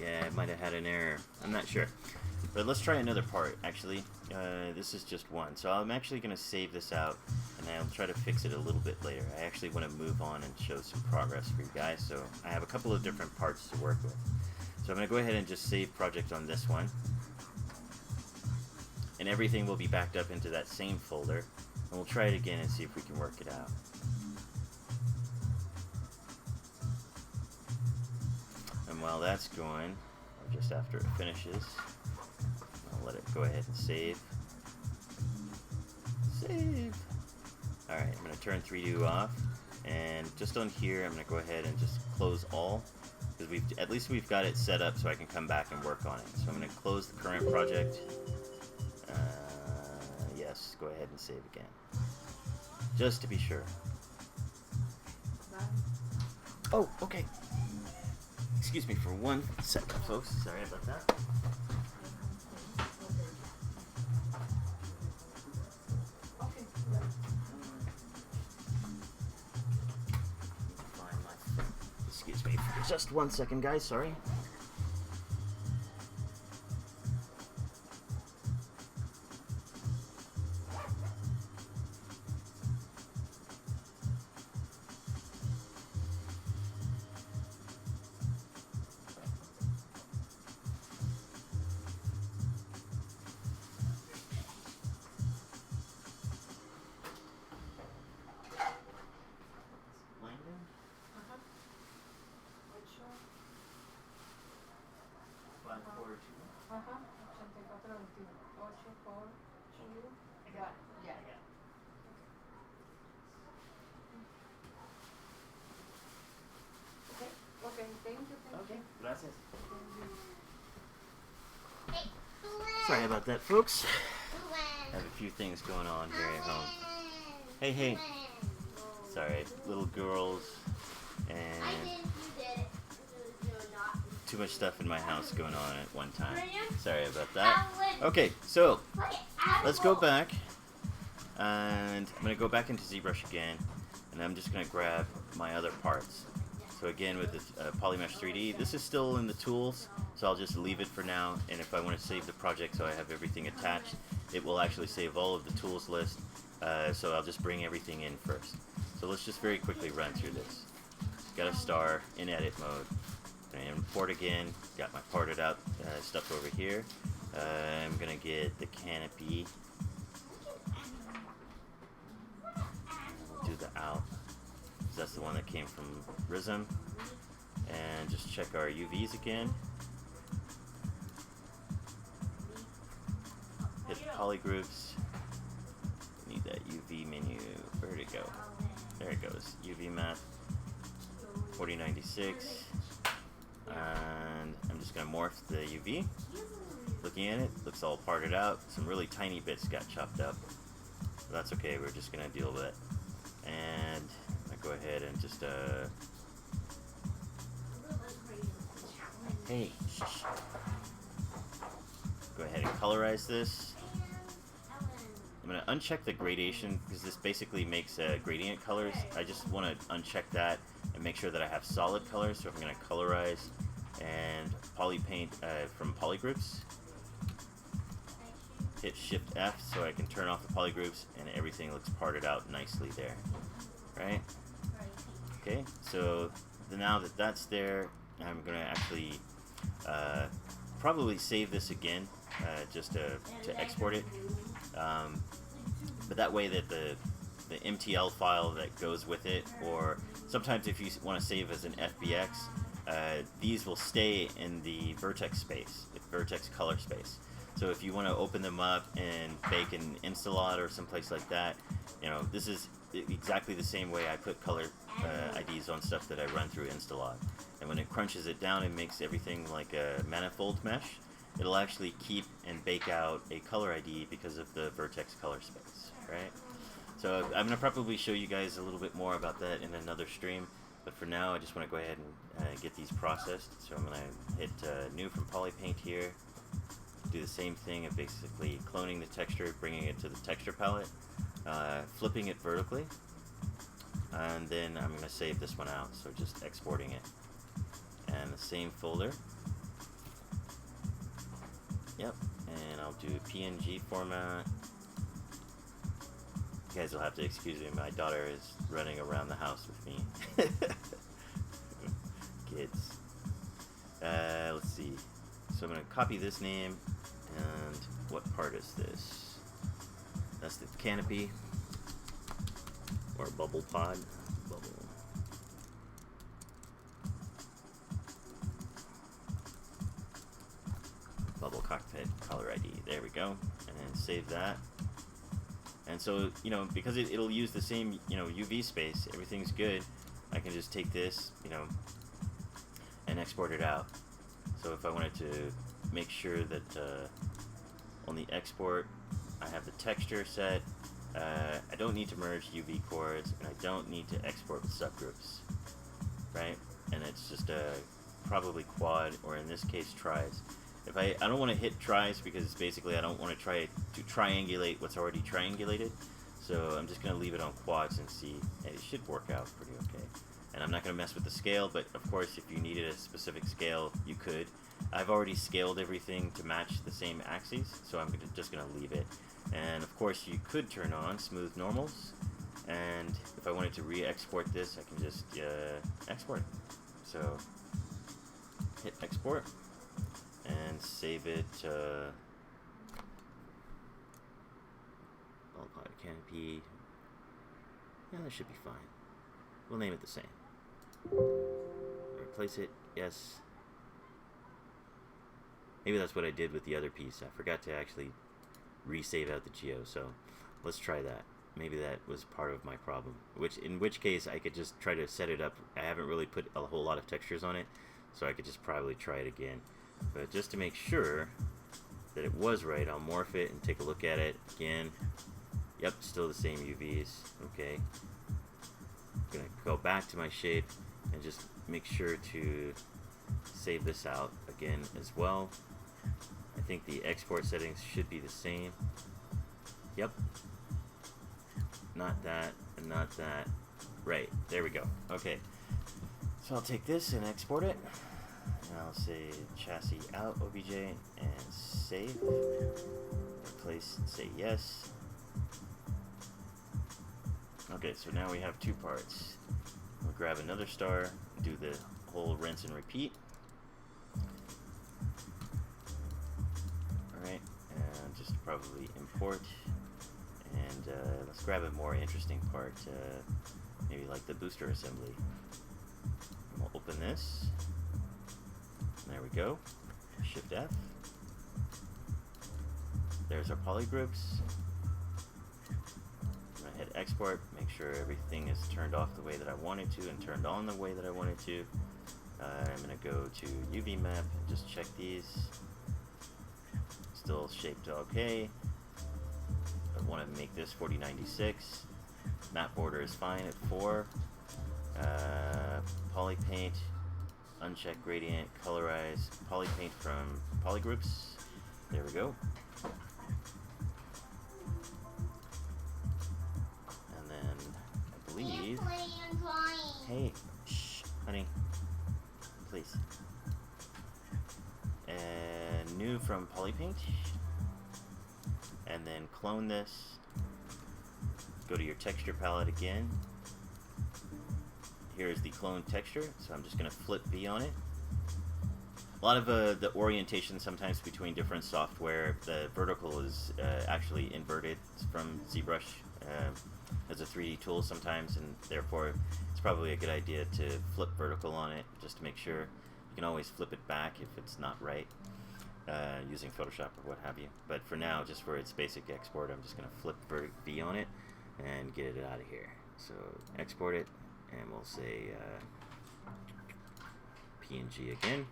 Yeah, it might have had an error. I'm not sure. But let's try another part, actually. This is just one. So I'm actually going to save this out, and I'll try to fix it a little bit later. I actually want to move on and show some progress for you guys. So I have a couple of different parts to work with. So I'm going to go ahead and just save project on this one. And everything will be backed up into that same folder. And we'll try it again and see if we can work it out. And while that's going, or just after it finishes, I'll let it go ahead and save. Save! Alright, I'm going to turn 3D off. And just on here, I'm going to go ahead and just close all. Because at least we've got it set up so I can come back and work on it. So I'm going to close the current project. Yes, go ahead and save again. Just to be sure. Oh, okay. Excuse me for 1 second, folks. Sorry about that. Excuse me for just 1 second, guys. Sorry. Okay, thank you. Okay, gracias. Sorry about that, folks. I have a few things going on here at home. Hey, hey. Sorry, little girls and too much stuff in my house going on at one time. Sorry about that. Okay, so let's go back, and I'm going to go back into ZBrush again, and I'm just going to grab my other parts. So again, with this Polymesh 3D, this is still in the tools, so I'll just leave it for now, and if I want to save the project so I have everything attached, it will actually save all of the tools list, so I'll just bring everything in first. So let's just very quickly run through this. Got a star in edit mode. And import again, got my parted out stuff over here. I'm gonna get the canopy. We'll do the out. That's the one that came from Rism. And just check our UVs again. Hit polygroups. Need that UV menu. Where'd it go? There it goes. UV map 4096. And I'm just going to morph the UV. Looking at it, looks all parted out. Some really tiny bits got chopped up. But that's okay, we're just going to deal with it. And I go ahead and just hey, shh. Go ahead and colorize this. I'm going to uncheck the gradation because this basically makes gradient colors. I just want to uncheck that and make sure that I have solid colors. So I'm going to colorize and poly paint from polygroups. Hit Shift F so I can turn off the polygroups, and everything looks parted out nicely there. Right? Okay, so now that that's there, I'm going to actually probably save this again just to export it. But that way that the the MTL file that goes with it, or sometimes if you want to save as an FBX, these will stay in the vertex space, the vertex color space. So if you want to open them up and bake an Instalot or someplace like that, you know, this is exactly the same way I put color IDs on stuff that I run through Instalot. And when it crunches it down and makes everything like a manifold mesh, it'll actually keep and bake out a color ID because of the vertex color space, right? So I'm going to probably show you guys a little bit more about that in another stream, but for now I just want to go ahead and get these processed. So I'm going to hit new from Polypaint here, do the same thing of basically cloning the texture, bringing it to the texture palette, flipping it vertically, and then I'm going to save this one out, so just exporting it. And the same folder. Yep, and I'll do PNG format. You guys will have to excuse me, my daughter is running around the house with me. Kids. Let's see. So I'm going to copy this name, and what part is this? That's the canopy, or bubble pod. Bubble. Bubble cockpit color ID. There we go. And then save that. And so, you know, because it'll use the same, you know, UV space, everything's good. I can just take this, you know, and export it out. So if I wanted to make sure that on the export, I have the texture set. I don't need to merge UV chords, and I don't need to export with subgroups, right? And it's just probably quad, or in this case, tris. If I don't want to hit tris because basically I don't want to try to triangulate what's already triangulated. So I'm just going to leave it on quads and see, and it should work out pretty okay. And I'm not going to mess with the scale, but of course if you needed a specific scale, you could. I've already scaled everything to match the same axes, so I'm just going to leave it. And of course you could turn on smooth normals, and if I wanted to re-export this, I can just export it. So hit export and save it. Ball pod canopy. Yeah, that should be fine. We'll name it the same. Replace it. Yes. Maybe that's what I did with the other piece. I forgot to actually resave out the geo, so let's try that. Maybe that was part of my problem. In which case I could just try to set it up. I haven't really put a whole lot of textures on it, so I could just probably try it again. But just to make sure that it was right, I'll morph it and take a look at it again. Yep, still the same UVs. Okay. I'm gonna go back to my shape and just make sure to save this out again as well. I think the export settings should be the same. Yep. Not that, and not that. Right, there we go. Okay. So I'll take this and export it. And I'll say chassis out obj and save. Replace and say yes. Okay, so now we have two parts. We'll grab another star, do the whole rinse and repeat. Alright, and just probably import. And let's grab a more interesting part, maybe like the booster assembly. And we'll open this. There we go. Shift F. There's our polygroups. I'm going to hit export, make sure everything is turned off the way that I want it to and turned on the way that I want it to. I'm going to go to UV map and just check these. Still shaped okay. I want to make this 4096. Map border is fine at 4. Polypaint. Uncheck gradient, colorize, polypaint from polygroups. There we go. And then I believe. Hey, shh, honey, please. And new from polypaint. And then clone this. Go to your texture palette again. Here's the clone texture, so I'm just going to flip B on it. A lot of the orientation sometimes between different software, the vertical is actually inverted from ZBrush as a 3D tool sometimes, and therefore it's probably a good idea to flip vertical on it just to make sure. You can always flip it back if it's not right using Photoshop or what have you. But for now, just for its basic export, I'm just going to flip V on it and get it out of here. So export it, and we'll say PNG again,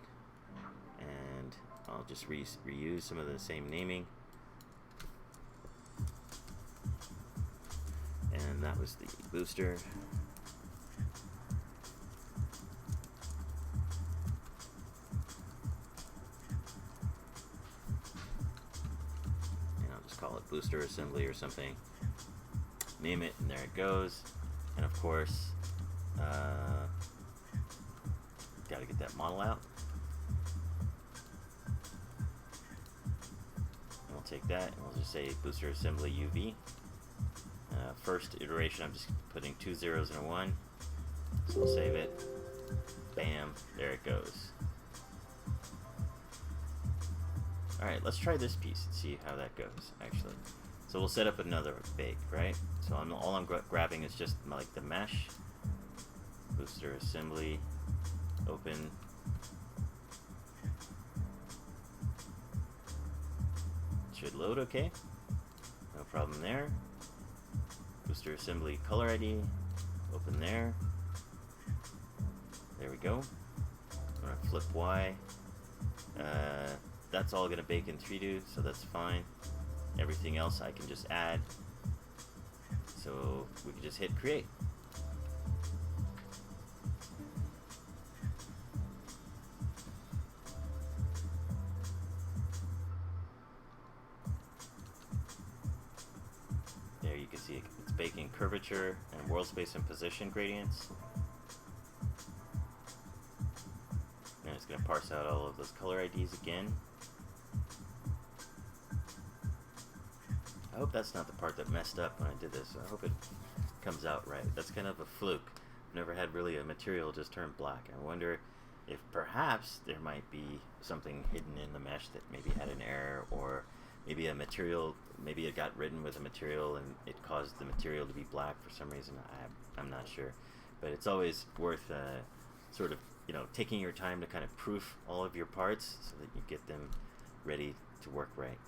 and I'll just reuse some of the same naming. And that was the booster. And I'll just call it booster assembly or something. Name it, and there it goes. And of course, got to get that model out. And we'll take that, and we'll just say booster assembly UV. First iteration, I'm just putting 2 zeros and a 1. So we'll save it. Bam, there it goes. Alright, let's try this piece and see how that goes, actually. So we'll set up another bake, right? So all I'm grabbing is just like the mesh. Booster assembly, open. Should load okay. No problem there. Booster assembly color ID, open there. There we go. I'm gonna flip Y. That's all gonna bake in 3D, so that's fine. Everything else I can just add. So we can just hit create. There you can see it's baking curvature and world space and position gradients. And it's going to parse out all of those color IDs again. I hope that's not the part that messed up when I did this. I hope it comes out right. That's kind of a fluke. I've never had really a material just turn black. I wonder if perhaps there might be something hidden in the mesh that maybe had an error, or maybe a material, maybe it got written with a material and it caused the material to be black for some reason. I'm not sure. But it's always worth sort of, you know, taking your time to kind of proof all of your parts so that you get them ready to work right.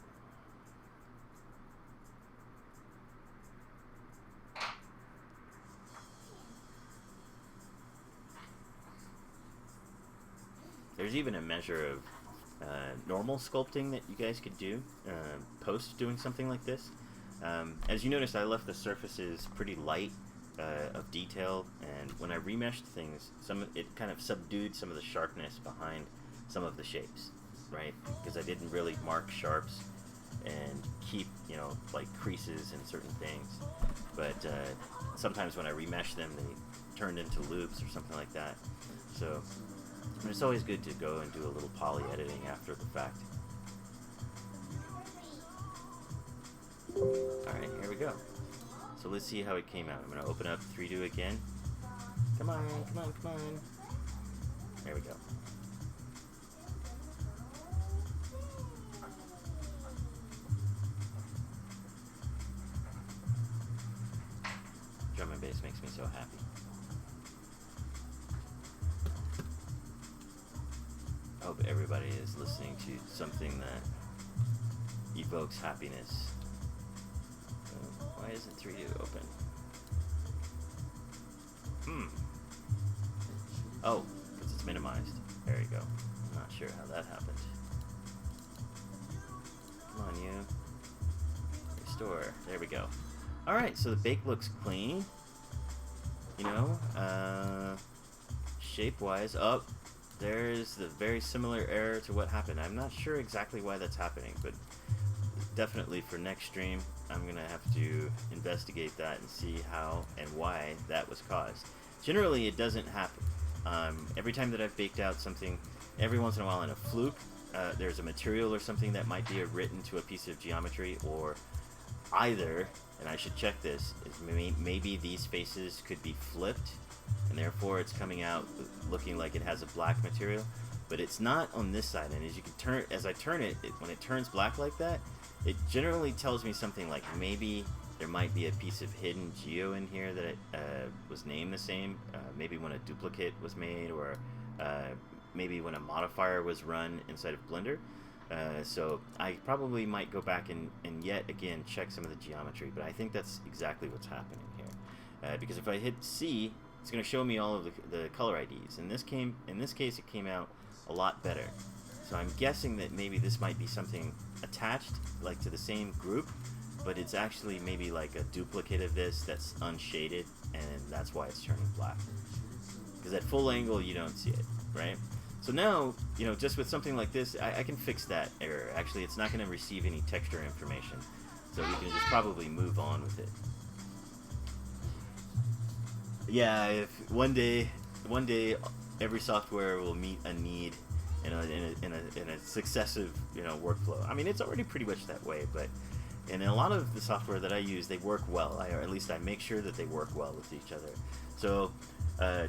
There's even a measure of normal sculpting that you guys could do post doing something like this. As you notice, I left the surfaces pretty light of detail, and when I remeshed things, it kind of subdued some of the sharpness behind some of the shapes, right? Because I didn't really mark sharps and keep, you know, like creases in certain things. But sometimes when I remesh them, they turned into loops or something like that. So it's always good to go and do a little poly editing after the fact. Alright, here we go. So let's see how it came out. I'm going to open up 3Do again. Come on, come on, come on. There we go. Drum and bass makes me so happy. I hope everybody is listening to something that evokes happiness. Why isn't 3D open? Oh, because it's minimized. There you go. I'm not sure how that happened. Come on, you. Restore. There we go. Alright, so the bake looks clean. You know, shape-wise, up. There's the very similar error to what happened. I'm not sure exactly why that's happening, but definitely for next stream, I'm going to have to investigate that and see how and why that was caused. Generally, it doesn't happen. Every time that I've baked out something, every once in a while in a fluke, there's a material or something that might be written to a piece of geometry, or either, and I should check this, is maybe these faces could be flipped, and therefore it's coming out looking like it has a black material, but it's not on this side. And as you can as I turn it, when it turns black like that, it generally tells me something like maybe there might be a piece of hidden geo in here that was named the same, maybe when a duplicate was made, or maybe when a modifier was run inside of Blender. So I probably might go back and yet again check some of the geometry, but I think that's exactly what's happening here. Because if I hit C, it's going to show me all of the color IDs. In this case, it came out a lot better. So I'm guessing that maybe this might be something attached, like to the same group, but it's actually maybe like a duplicate of this that's unshaded, and that's why it's turning black. Because at full angle, you don't see it, right? So now, you know, just with something like this, I can fix that error. Actually, it's not going to receive any texture information, so we can just probably move on with it. Yeah, if one day, every software will meet a need in a successive, you know, workflow. I mean, it's already pretty much that way, but in a lot of the software that I use, they work well, or at least I make sure that they work well with each other. So,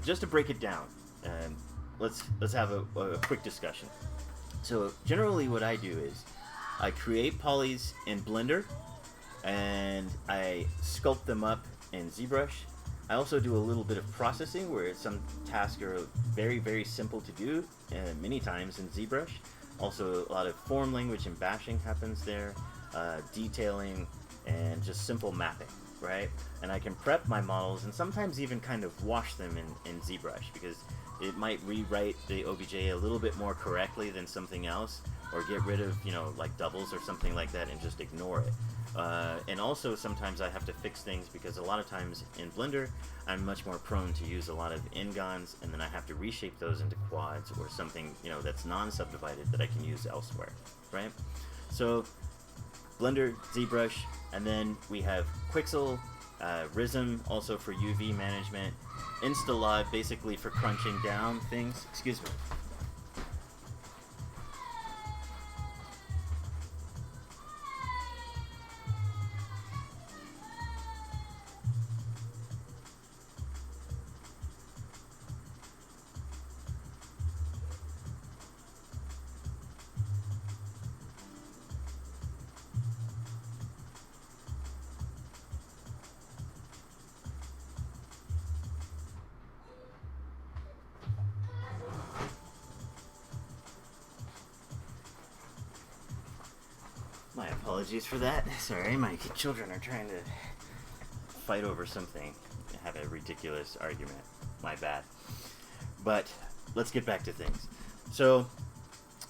just to break it down. Let's have a quick discussion. So generally what I do is I create polys in Blender and I sculpt them up in ZBrush. I also do a little bit of processing where some tasks are very, very simple to do many times in ZBrush. Also a lot of form language and bashing happens there, detailing, and just simple mapping, right? And I can prep my models and sometimes even kind of wash them in ZBrush, because it might rewrite the OBJ a little bit more correctly than something else, or get rid of, you know, like doubles or something like that and just ignore it. And also sometimes I have to fix things because a lot of times in Blender I'm much more prone to use a lot of n-gons, and then I have to reshape those into quads or something, you know, that's non-subdivided that I can use elsewhere, right? So Blender, ZBrush, and then we have Qixel, Rism also for UV management, Installod basically for crunching down things. Excuse me. My apologies for that. Sorry, my children are trying to fight over something and have a ridiculous argument. My bad. But let's get back to things. So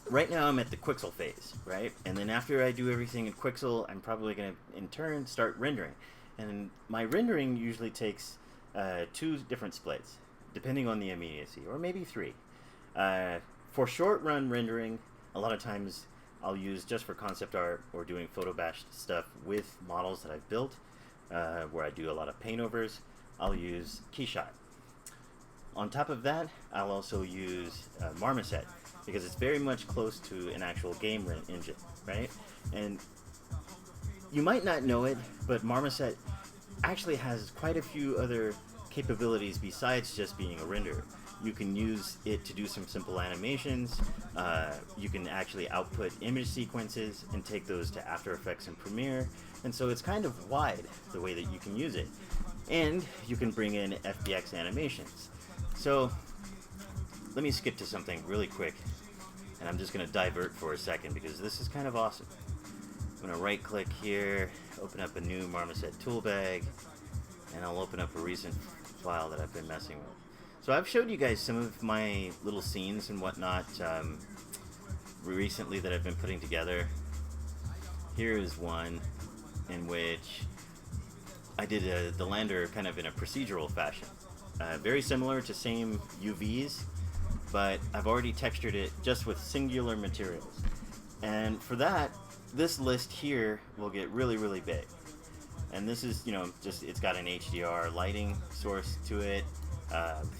right now I'm at the Qixel phase, right? And then after I do everything in Qixel, I'm probably going to in turn start rendering. And my rendering usually takes 2 different splits, depending on the immediacy, or maybe 3. For short run rendering, a lot of times I'll use just for concept art or doing photo bash stuff with models that I've built, where I do a lot of paint overs. I'll use Qixel. On top of that, I'll also use Marmoset, because it's very much close to an actual game engine, right? And you might not know it, but Marmoset actually has quite a few other capabilities besides just being a renderer. You can use it to do some simple animations. You can actually output image sequences and take those to After Effects and Premiere. And so it's kind of wide the way that you can use it. And you can bring in FBX animations. So let me skip to something really quick. And I'm just going to divert for a second because this is kind of awesome. I'm going to right click here, open up a new Marmoset tool bag, and I'll open up a recent file that I've been messing with. So I've showed you guys some of my little scenes and whatnot recently that I've been putting together. Here is one in which I did the lander kind of in a procedural fashion. Very similar to same UVs, but I've already textured it just with singular materials. And for that, this list here will get really, really big. And this is, you know, just, it's got an HDR lighting source to it.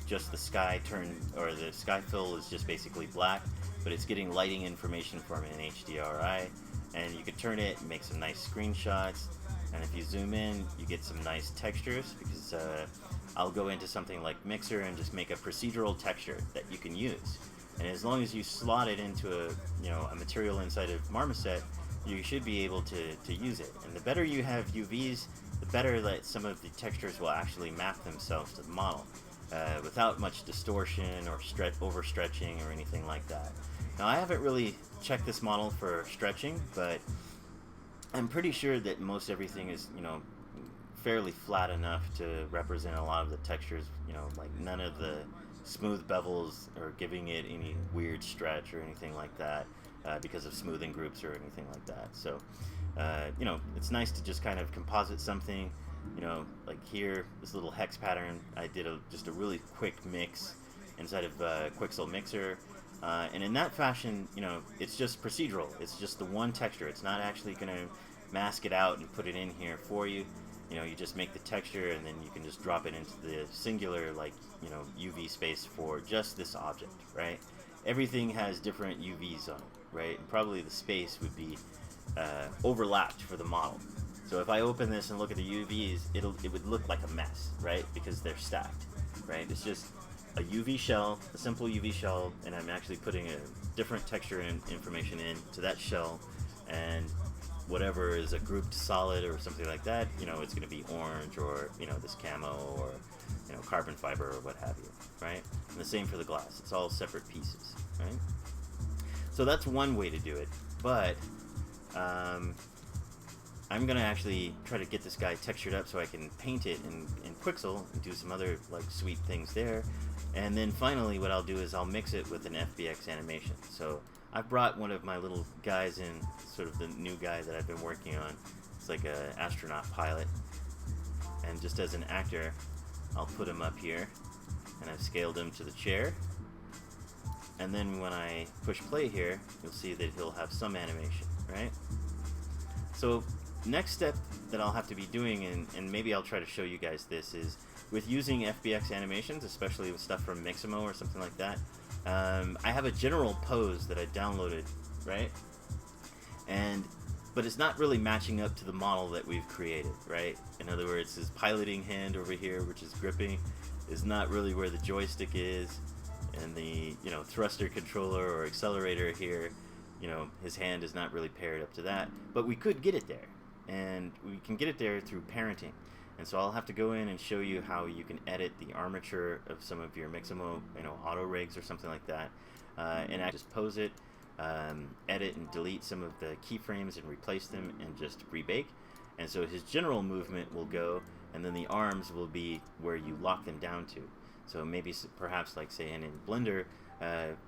Just the sky the sky fill is just basically black, but it's getting lighting information from an HDRI, and you could turn it and make some nice screenshots. And if you zoom in, you get some nice textures, because I'll go into something like Mixer and just make a procedural texture that you can use. And as long as you slot it into a material inside of Marmoset, you should be able to use it. And the better you have UVs, the better that some of the textures will actually map themselves to the model without much distortion or overstretching or anything like that. Now, I haven't really checked this model for stretching, but I'm pretty sure that most everything is, fairly flat enough to represent a lot of the textures, like none of the smooth bevels are giving it any weird stretch or anything like that because of smoothing groups or anything like that. So, it's nice to just kind of composite something, like here, this little hex pattern, I did just a really quick mix inside of Qixel Mixer. And in that fashion, it's just procedural. It's just the one texture. It's not actually going to mask it out and put it in here for you. You just make the texture and then you can just drop it into the singular, UV space for just this object, right? Everything has different UVs on it, right? And probably the space would be overlapped for the model. So if I open this and look at the UVs, it would look like a mess, right? Because they're stacked, right? It's just a UV shell, a simple UV shell, and I'm actually putting a different texture and information into that shell, and whatever is a grouped solid or something like that, it's going to be orange or, this camo or, carbon fiber or what have you, right? And the same for the glass. It's all separate pieces, right? So that's one way to do it, but I'm going to actually try to get this guy textured up so I can paint it in Qixel and do some other, sweet things there. And then finally what I'll do is I'll mix it with an FBX animation. So I've brought one of my little guys in, sort of the new guy that I've been working on. It's like an astronaut pilot. And just as an actor, I'll put him up here. And I've scaled him to the chair. And then when I push play here, you'll see that he'll have some animation, right? So next step that I'll have to be doing, and maybe I'll try to show you guys this, is with using FBX animations, especially with stuff from Mixamo or something like that. I have a general pose that I downloaded, right? But it's not really matching up to the model that we've created, right? In other words, his piloting hand over here, which is gripping, is not really where the joystick is, and the thruster controller or accelerator here, his hand is not really paired up to that. But we could get it there, and we can get it there through parenting. And so I'll have to go in and show you how you can edit the armature of some of your Mixamo, auto rigs or something like that, and I just pose it, edit and delete some of the keyframes and replace them and just rebake. And so his general movement will go, and then the arms will be where you lock them down to. So maybe perhaps like say in Blender,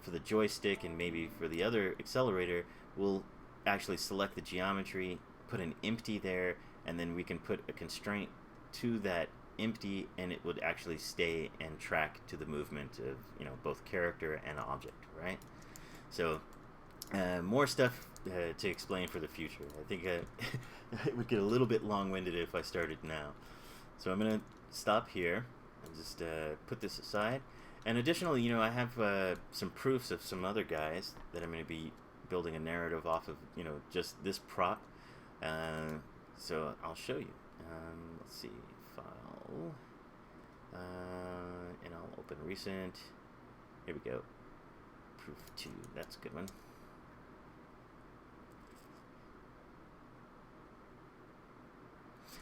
for the joystick and maybe for the other accelerator, we'll actually select the geometry, put an empty there, and then we can put a constraint to that empty, and it would actually stay and track to the movement of both character and object, right? So more stuff to explain for the future. I think it would get a little bit long-winded if I started now. So I'm gonna stop here and just put this aside. And additionally, I have some proofs of some other guys that I'm going to be building a narrative off of, just this prop. So I'll show you. Let's see, file, and I'll open recent. Here we go. Proof 2. That's a good one.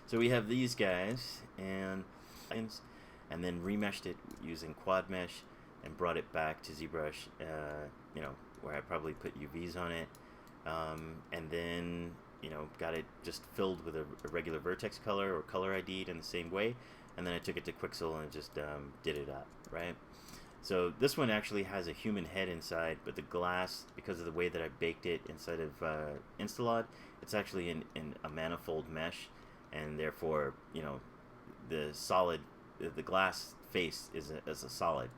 So we have these guys, and then remeshed it using quad mesh and brought it back to ZBrush, where I probably put UVs on it, and then got it just filled with a regular vertex color or color ID'd in the same way, and then I took it to Qixel and just did it up, right? So this one actually has a human head inside, but the glass, because of the way that I baked it inside of Instalod, it's actually in a manifold mesh, and therefore the glass face is a solid,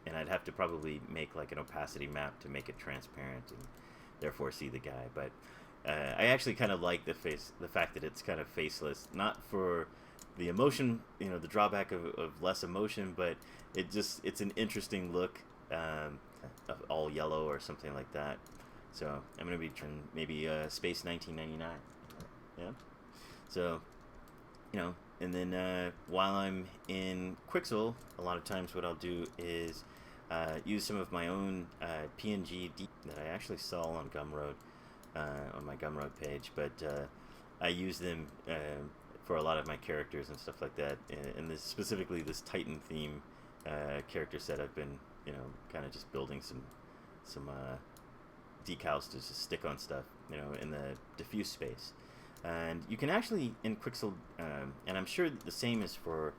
and I'd have to probably make like an opacity map to make it transparent and therefore see the guy. But I actually kind of like the fact that it's kind of faceless, not for the emotion, the drawback of less emotion, but it's an interesting look, of all yellow or something like that. So I'm gonna be trying maybe Space 1999, yeah. So and then while I'm in Qixel, a lot of times what I'll do is use some of my own PNG that I actually sell on Gumroad, on my Gumroad page, but I use them for a lot of my characters and stuff like that, and this, specifically this Titan theme character set. I've been, you know, kind of just building some decals to just stick on stuff, you know, in the diffuse space. And you can actually, in Qixel, and I'm sure the same is for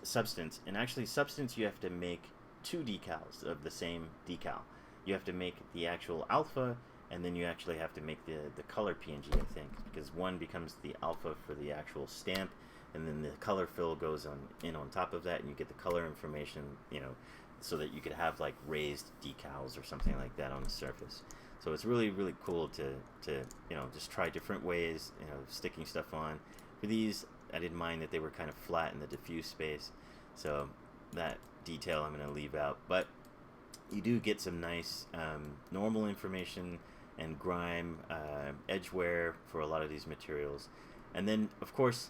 Substance, and actually Substance you have to make 2 decals of the same decal. You have to make the actual alpha, and then you actually have to make the color PNG, I think, because one becomes the alpha for the actual stamp, and then the color fill goes on top of that, and you get the color information, you know, so that you could have like raised decals or something like that on the surface. So it's really, really cool to you know, just try different ways, you know, sticking stuff on. For these, I didn't mind that they were kind of flat in the diffuse space, so that detail I'm going to leave out. But you do get some nice normal information and grime edge wear for a lot of these materials. And then, of course,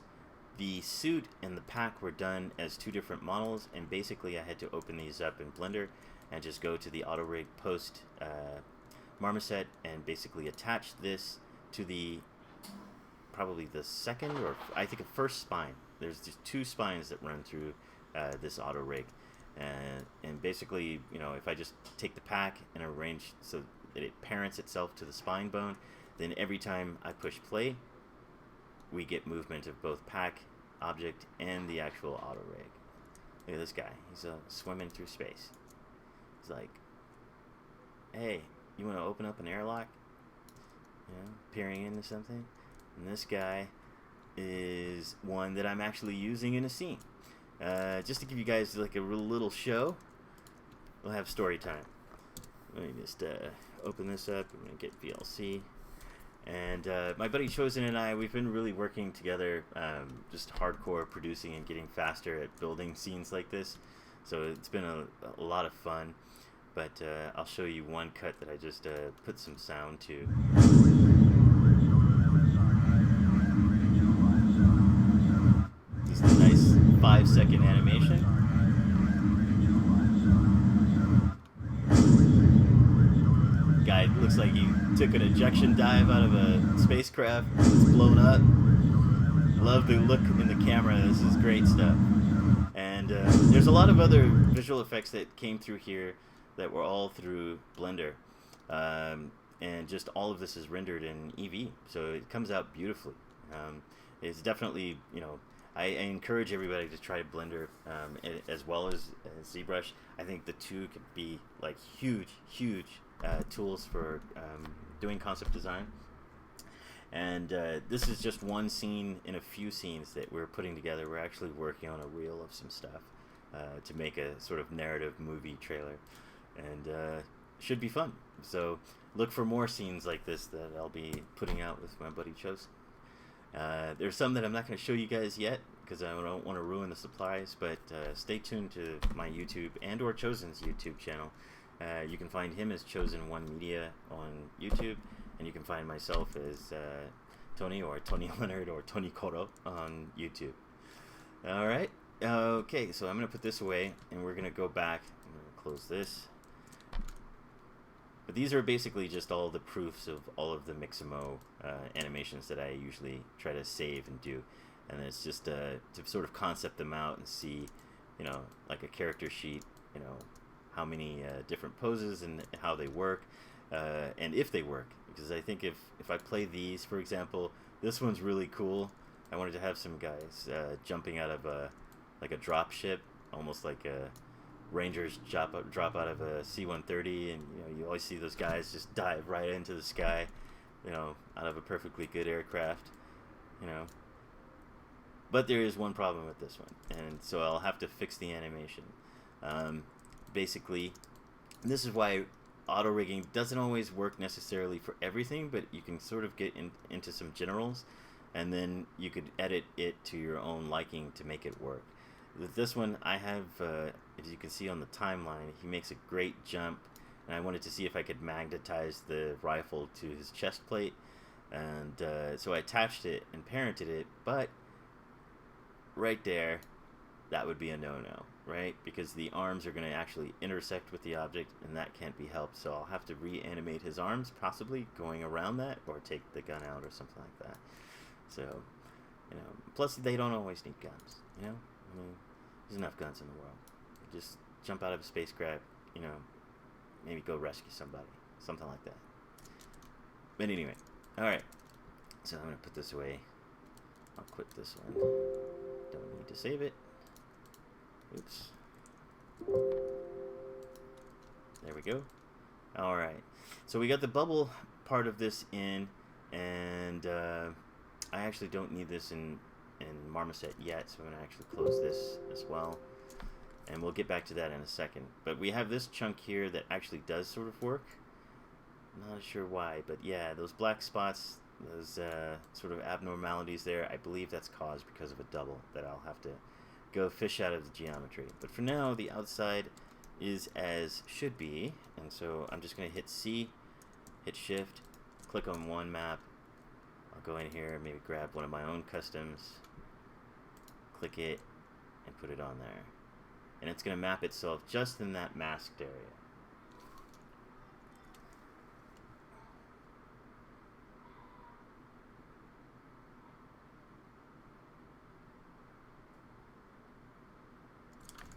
the suit and the pack were done as 2 different models, and basically I had to open these up in Blender and just go to the auto rig post Marmoset and basically attach this to the probably the second, or I think a first spine. There's just 2 spines that run through this auto rig, and basically, you know, if I just take the pack and arrange so that it parents itself to the spine bone, then every time I push play, we get movement of both pack, object, and the actual auto rig. Look at this guy. He's swimming through space. He's like, hey, you want to open up an airlock? You know, peering into something? And this guy is one that I'm actually using in a scene. Just to give you guys like a little show, we'll have story time. Let me just open this up. I'm going to get VLC. And my buddy Chosen and I, we've been really working together, just hardcore producing and getting faster at building scenes like this. So it's been a lot of fun. But I'll show you one cut that I just put some sound to. Just a nice 5-second animation. Guy looks like he took an ejection dive out of a spacecraft. It's blown up. Love the look in the camera. This is great stuff. And there's a lot of other visual effects that came through here that were all through Blender. And just all of this is rendered in EV. So it comes out beautifully. It's definitely, you know, I encourage everybody to try Blender as well as ZBrush. I think the 2 could be like huge tools for doing concept design. And this is just one scene in a few scenes that we're putting together. We're actually working on a reel of some stuff to make a sort of narrative movie trailer, and should be fun. So look for more scenes like this that I'll be putting out with my buddy Chosen. There's some that I'm not going to show you guys yet because I don't want to ruin the surprise, but stay tuned to my YouTube and or Chosen's YouTube channel. You can find him as Chosen1 Media on YouTube, and you can find myself as Tony or Tony Leonard or Tony Koro on YouTube. Alright, okay, so I'm going to put this away, and we're going to go back. I'm going to close this. But these are basically just all the proofs of all of the Mixamo animations that I usually try to save and do. And it's just to sort of concept them out and see, you know, like a character sheet, you know, how many different poses and how they work, and if they work. Because I think if I play these, for example, this one's really cool. I wanted to have some guys jumping out of like a drop ship, almost like Rangers drop out of a C-130, and you know, you always see those guys just dive right into the sky, you know, out of a perfectly good aircraft, you know. But there is one problem with this one, and so I'll have to fix the animation. Basically, this is why auto rigging doesn't always work necessarily for everything, but you can sort of get into some generals, and then you could edit it to your own liking to make it work. With this one, I have, as you can see on the timeline, he makes a great jump, and I wanted to see if I could magnetize the rifle to his chest plate, and so I attached it and parented it, but right there, that would be a no-no, right? Because the arms are going to actually intersect with the object, and that can't be helped, so I'll have to reanimate his arms, possibly going around that, or take the gun out or something like that. So You know, plus they don't always need guns. You know, I mean, there's enough guns in the world. Just jump out of a spacecraft. You know, maybe go rescue somebody, something like that. But anyway, all right. So I'm gonna put this away. I'll quit this one. Don't need to save it. Oops. There we go. All right. So we got the bubble part of this in, and I actually don't need this in Marmoset yet, so I'm going to actually close this as well. And we'll get back to that in a second. But we have this chunk here that actually does sort of work. I'm not sure why, but yeah, those black spots, those sort of abnormalities there, I believe that's caused because of a double that I'll have to go fish out of the geometry. But for now, the outside is as should be, and so I'm just going to hit C, hit Shift, click on one map. I'll go in here and maybe grab one of my own customs, click it, and put it on there. And it's going to map itself just in that masked area.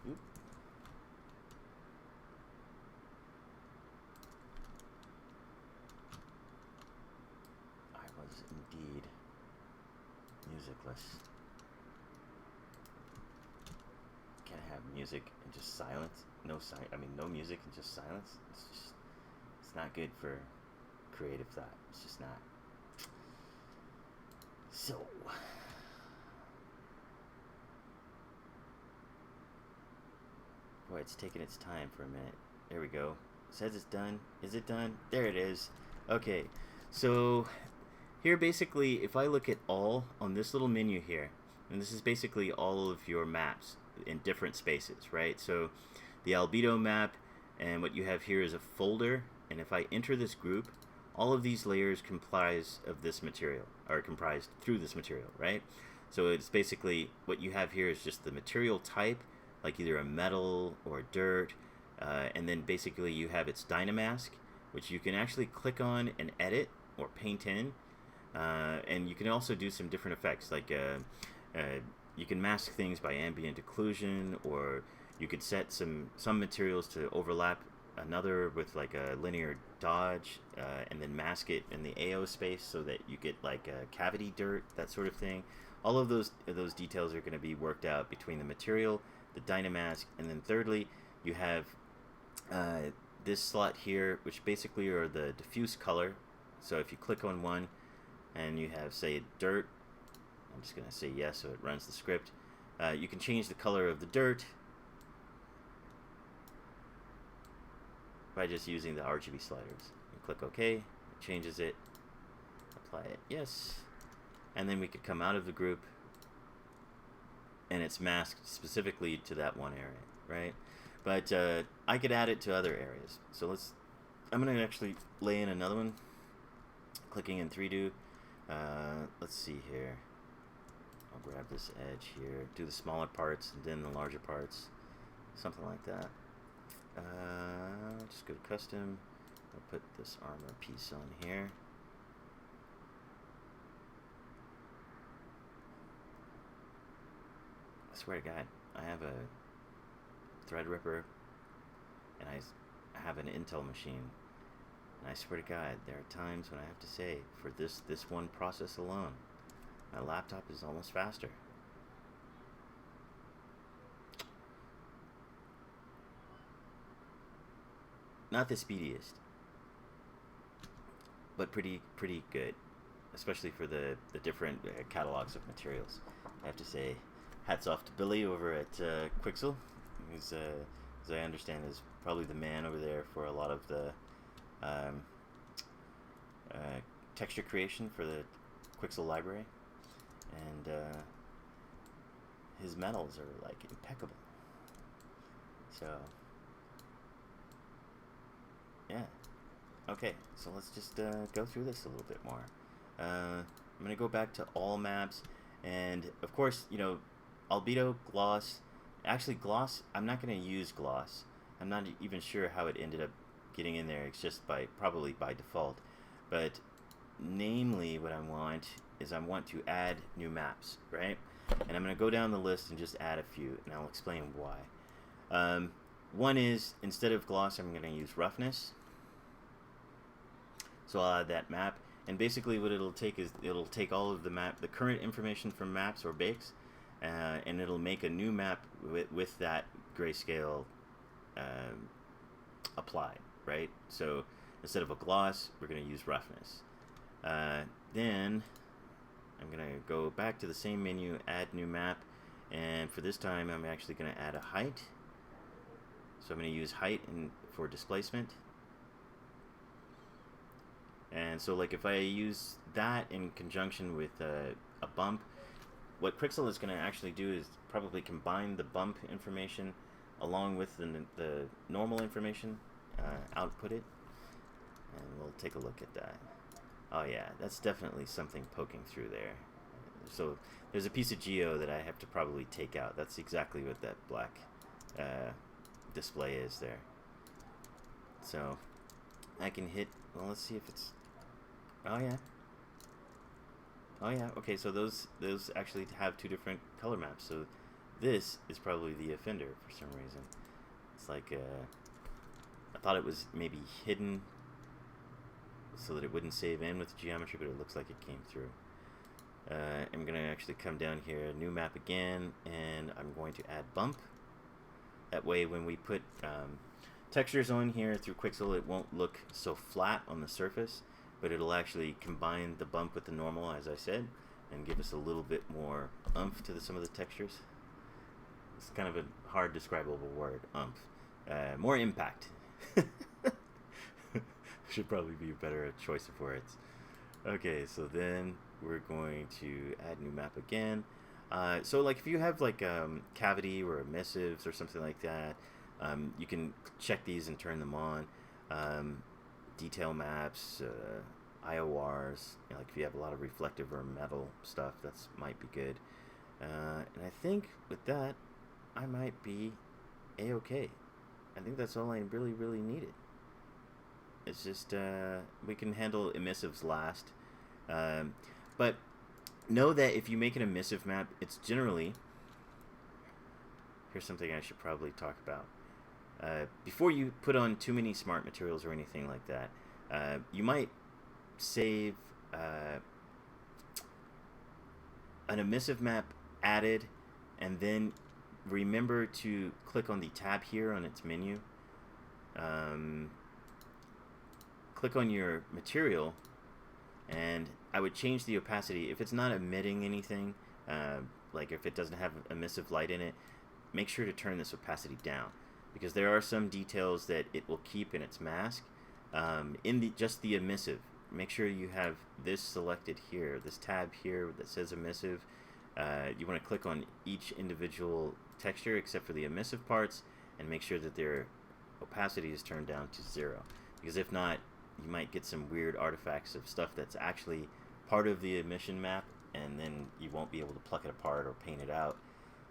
Oop. I was indeed musicless. Can't have music and just silence. No music and just silence. It's not good for creative thought. It's just not. So boy, it's taking its time for a minute. There we go. It says it's done. Is it done? There it is. Okay, so here basically, if I look at all on this little menu here, and this is basically all of your maps in different spaces, right? So the albedo map, and what you have here is a folder, and if I enter this group, all of these layers comprise of this material, are comprised through this material, right? So it's basically, what you have here is just the material type, like either a metal or dirt, and then basically you have its Dynamask, which you can actually click on and edit or paint in, and you can also do some different effects, like you can mask things by ambient occlusion, or you could set some materials to overlap another with like a linear dodge, and then mask it in the AO space so that you get like a cavity dirt, that sort of thing. All of those details are going to be worked out between the material, the Dynamask, and then thirdly you have this slot here, which basically are the diffuse color. So if you click on one and you have, say, dirt, I'm just going to say yes so it runs the script. You can change the color of the dirt by just using the RGB sliders. You click OK, it changes it, apply it, yes, and then we could come out of the group and it's masked specifically to that one area, right? But I could add it to other areas. So I'm going to actually lay in another one, clicking in 3Do. Let's see here. I'll grab this edge here, do the smaller parts and then the larger parts, something like that. Just go to custom. I'll put this armor piece on here. I swear to God, I have a Threadripper and I have an Intel machine, and I swear to God, there are times when I have to say, for this one process alone, my laptop is almost faster. Not the speediest, but pretty good, especially for the different catalogs of materials. I have to say, hats off to Billy over at Qixel, who's, as I understand, is probably the man over there for a lot of the texture creation for the Qixel library, and his metals are like impeccable. So yeah, okay, so let's just go through this a little bit more. I'm gonna go back to all maps, and of course, you know, albedo, gloss. Actually, gloss, I'm not going to use gloss. I'm not even sure how it ended up getting in there. It's just probably by default. But namely what I want is I want to add new maps, right? And I'm going to go down the list and just add a few, and I'll explain why. One is, instead of gloss, I'm going to use roughness. So I'll add that map, and basically what it'll take is it'll take all of the current information from maps or bakes, and it'll make a new map with that grayscale applied, right? So instead of a gloss, we're going to use roughness. Then I'm going to go back to the same menu, add new map, and for this time I'm actually going to add a height. So I'm going to use height for displacement. And so like if I use that in conjunction with a bump, what Qixel is going to actually do is probably combine the bump information along with the normal information, output it, and we'll take a look at that. Oh yeah, that's definitely something poking through there. So there's a piece of geo that I have to probably take out. That's exactly what that black display is there. So I can hit, well, let's see if it's, oh yeah. Oh yeah, okay, so those actually have two different color maps. So this is probably the offender for some reason. It's like, I thought it was maybe hidden so that it wouldn't save in with geometry, but it looks like it came through. I'm going to actually come down here, new map again, and I'm going to add bump. That way when we put textures on here through Qixel, it won't look so flat on the surface, but it'll actually combine the bump with the normal, as I said, and give us a little bit more oomph to some of the textures. It's kind of a hard describable word, oomph. More impact. Should probably be a better choice of words. Okay, so then we're going to add new map again. So like if you have like cavity or emissives or something like that, you can check these and turn them on. Detail maps, IORs, you know, like if you have a lot of reflective or metal stuff, that's might be good. And I think with that, I might be a-okay. I think that's all I really needed. It's just we can handle emissives last, but know that if you make an emissive map, it's generally, here's something I should probably talk about. Before you put on too many smart materials or anything like that, you might save an emissive map added, and then remember to click on the tab here on its menu. Click on your material, and I would change the opacity. If it's not emitting anything, like if it doesn't have emissive light in it, make sure to turn this opacity down, because there are some details that it will keep in its mask. In just the emissive, make sure you have this selected here, this tab here that says emissive. You want to click on each individual texture except for the emissive parts, and make sure that their opacity is turned down to 0, because if not, you might get some weird artifacts of stuff that's actually part of the emission map, and then you won't be able to pluck it apart or paint it out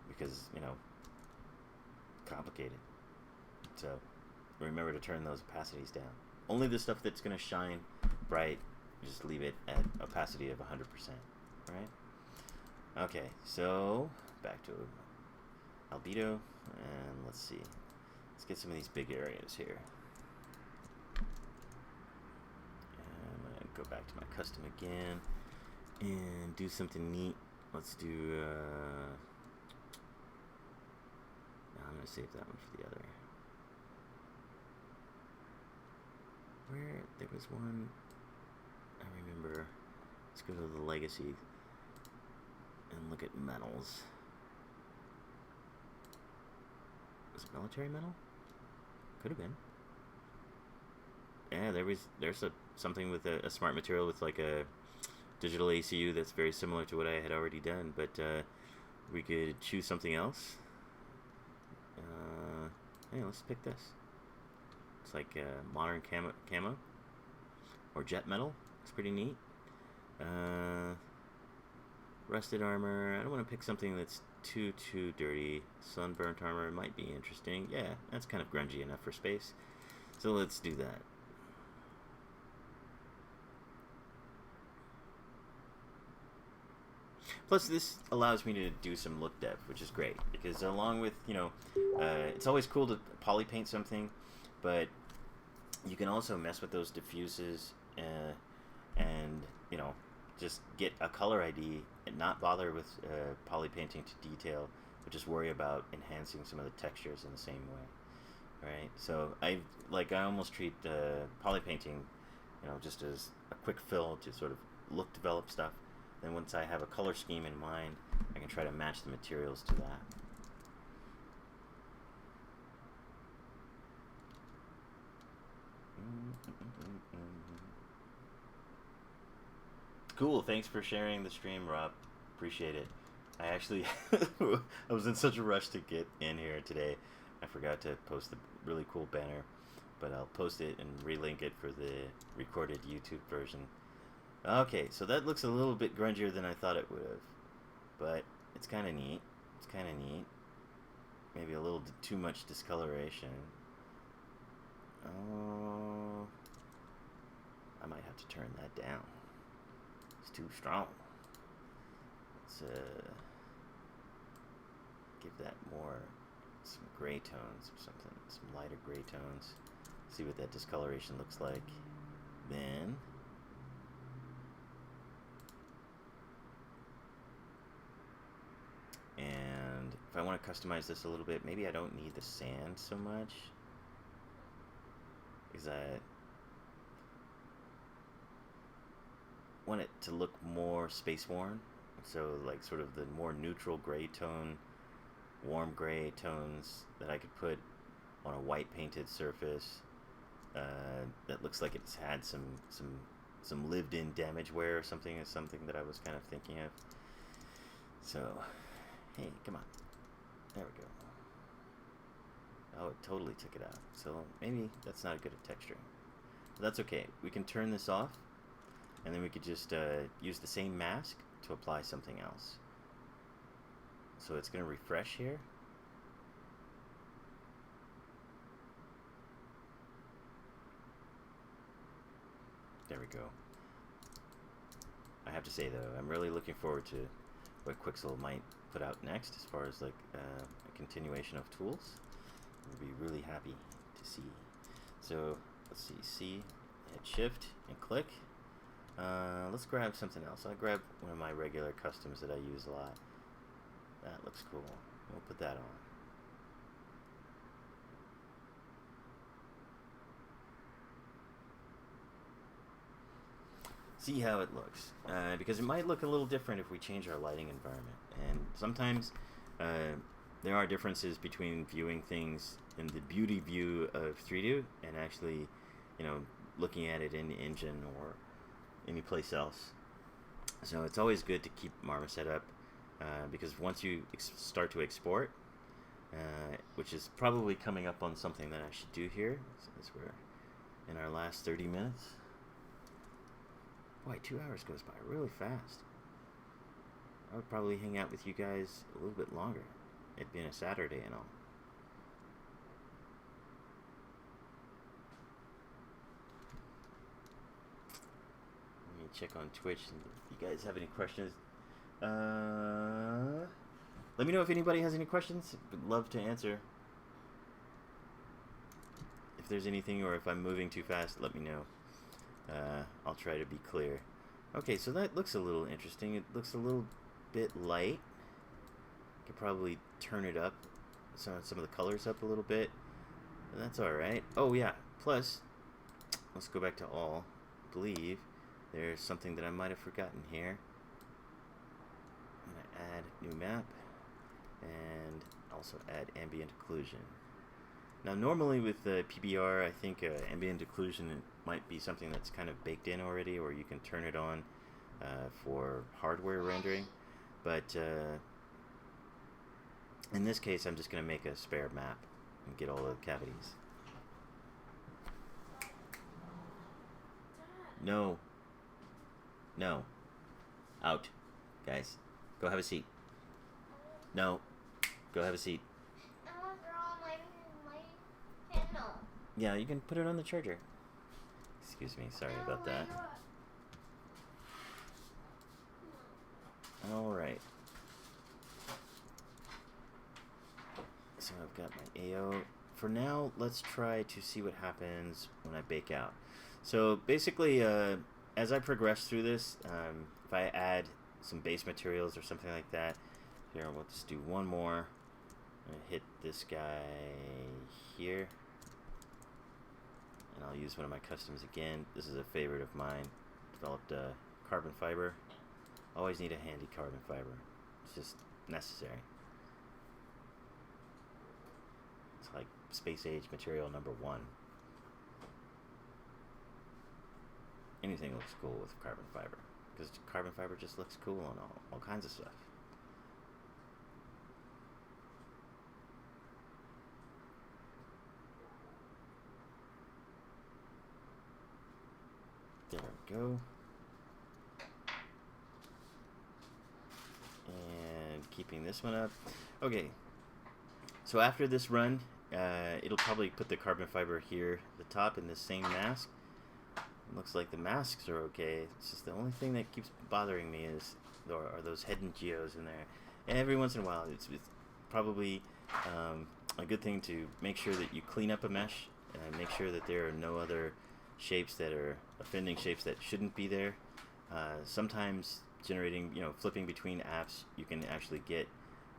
because, you know, complicated. So remember to turn those opacities down. Only the stuff that's going to shine bright, just leave it at opacity of 100%. Right? Okay, so back to albedo, and let's see. Let's get some of these big areas here. Go back to my custom again and do something neat. Let's do no, I'm gonna save that one for the other. Where there was one, I remember. Let's go to the legacy and look at metals. Was it military metal? Could have been. Yeah, there's something with a smart material with like a digital ACU that's very similar to what I had already done, but we could choose something else. Hey, let's pick this. It's like modern camo or jet metal. It's pretty neat. Rusted armor. I don't want to pick something that's too dirty. Sunburnt armor might be interesting. Yeah, that's kind of grungy enough for space. So let's do that. Plus, this allows me to do some look depth, which is great, because along with, it's always cool to poly paint something, but you can also mess with those diffuses and, just get a color ID and not bother with poly painting to detail, but just worry about enhancing some of the textures in the same way, right? So I almost treat poly painting, just as a quick fill to sort of look develop stuff. Then once I have a color scheme in mind, I can try to match the materials to that. Cool, thanks for sharing the stream, Rob. Appreciate it. I actually, I was in such a rush to get in here today. I forgot to post the really cool banner, but I'll post it and relink it for the recorded YouTube version. Okay, so that looks a little bit grungier than I thought it would have, but it's kind of neat. It's kind of neat. Maybe a little too much discoloration. Oh, I might have to turn that down. It's too strong. Let's give that some gray tones or something, some lighter gray tones. See what that discoloration looks like. Then and if I want to customize this a little bit, maybe I don't need the sand so much, because I want it to look more space worn. So like sort of the more neutral gray tone, warm gray tones that I could put on a white painted surface that looks like it's had some lived-in damage wear or something, is something that I was kind of thinking of. So, hey, come on. There we go. Oh, it totally took it out. So maybe that's not a good texture. But that's okay. We can turn this off, and then we could just use the same mask to apply something else. So it's going to refresh here. There we go. I have to say though, I'm really looking forward to what Qixel might put out next as far as like a continuation of tools. I'll be really happy to see. So let's see, C, hit shift and click. Let's grab something else. I'll grab one of my regular customs that I use a lot. That looks cool. We'll put that on. See how it looks, because it might look a little different if we change our lighting environment. And sometimes there are differences between viewing things in the beauty view of 3D and actually, looking at it in the engine or any place else. So it's always good to keep Marmoset up, because once you start to export, which is probably coming up on something that I should do here, as we're in our last 30 minutes. Boy, 2 hours goes by really fast. I would probably hang out with you guys a little bit longer, it being a Saturday and all. Let me check on Twitch, and if you guys have any questions, let me know if anybody has any questions. Would love to answer. If there's anything, or if I'm moving too fast, let me know. I'll try to be clear. Okay, so that looks a little interesting. It looks a little bit light. Could probably turn it up, some of the colors up a little bit. But that's alright. Oh yeah, plus, let's go back to all. I believe there's something that I might have forgotten here. I'm going to add new map, and also add ambient occlusion. Now normally with the PBR, I think ambient occlusion might be something that's kind of baked in already, or you can turn it on for hardware rendering. But in this case, I'm just going to make a spare map and get all the cavities. No. No. Out. Guys, go have a seat. No. Go have a seat. Yeah, you can put it on the charger. Excuse me, sorry about that. Alright. So I've got my AO. For now, let's try to see what happens when I bake out. So basically, as I progress through this, if I add some base materials or something like that, here we'll just do one more. I'm going to hit this guy here. And I'll use one of my customs again. This is a favorite of mine. Developed carbon fiber. Always need a handy carbon fiber. It's just necessary. It's like space age material number 1. Anything looks cool with carbon fiber, because carbon fiber just looks cool on all kinds of stuff. There we go. And keeping this one up. Okay. So after this run, it'll probably put the carbon fiber here at the top in this same mask. It looks like the masks are okay. It's just the only thing that keeps bothering me are those hidden geos in there. And every once in a while, it's probably a good thing to make sure that you clean up a mesh and make sure that there are no other shapes that are offending shapes that shouldn't be there. Sometimes generating, flipping between apps, you can actually get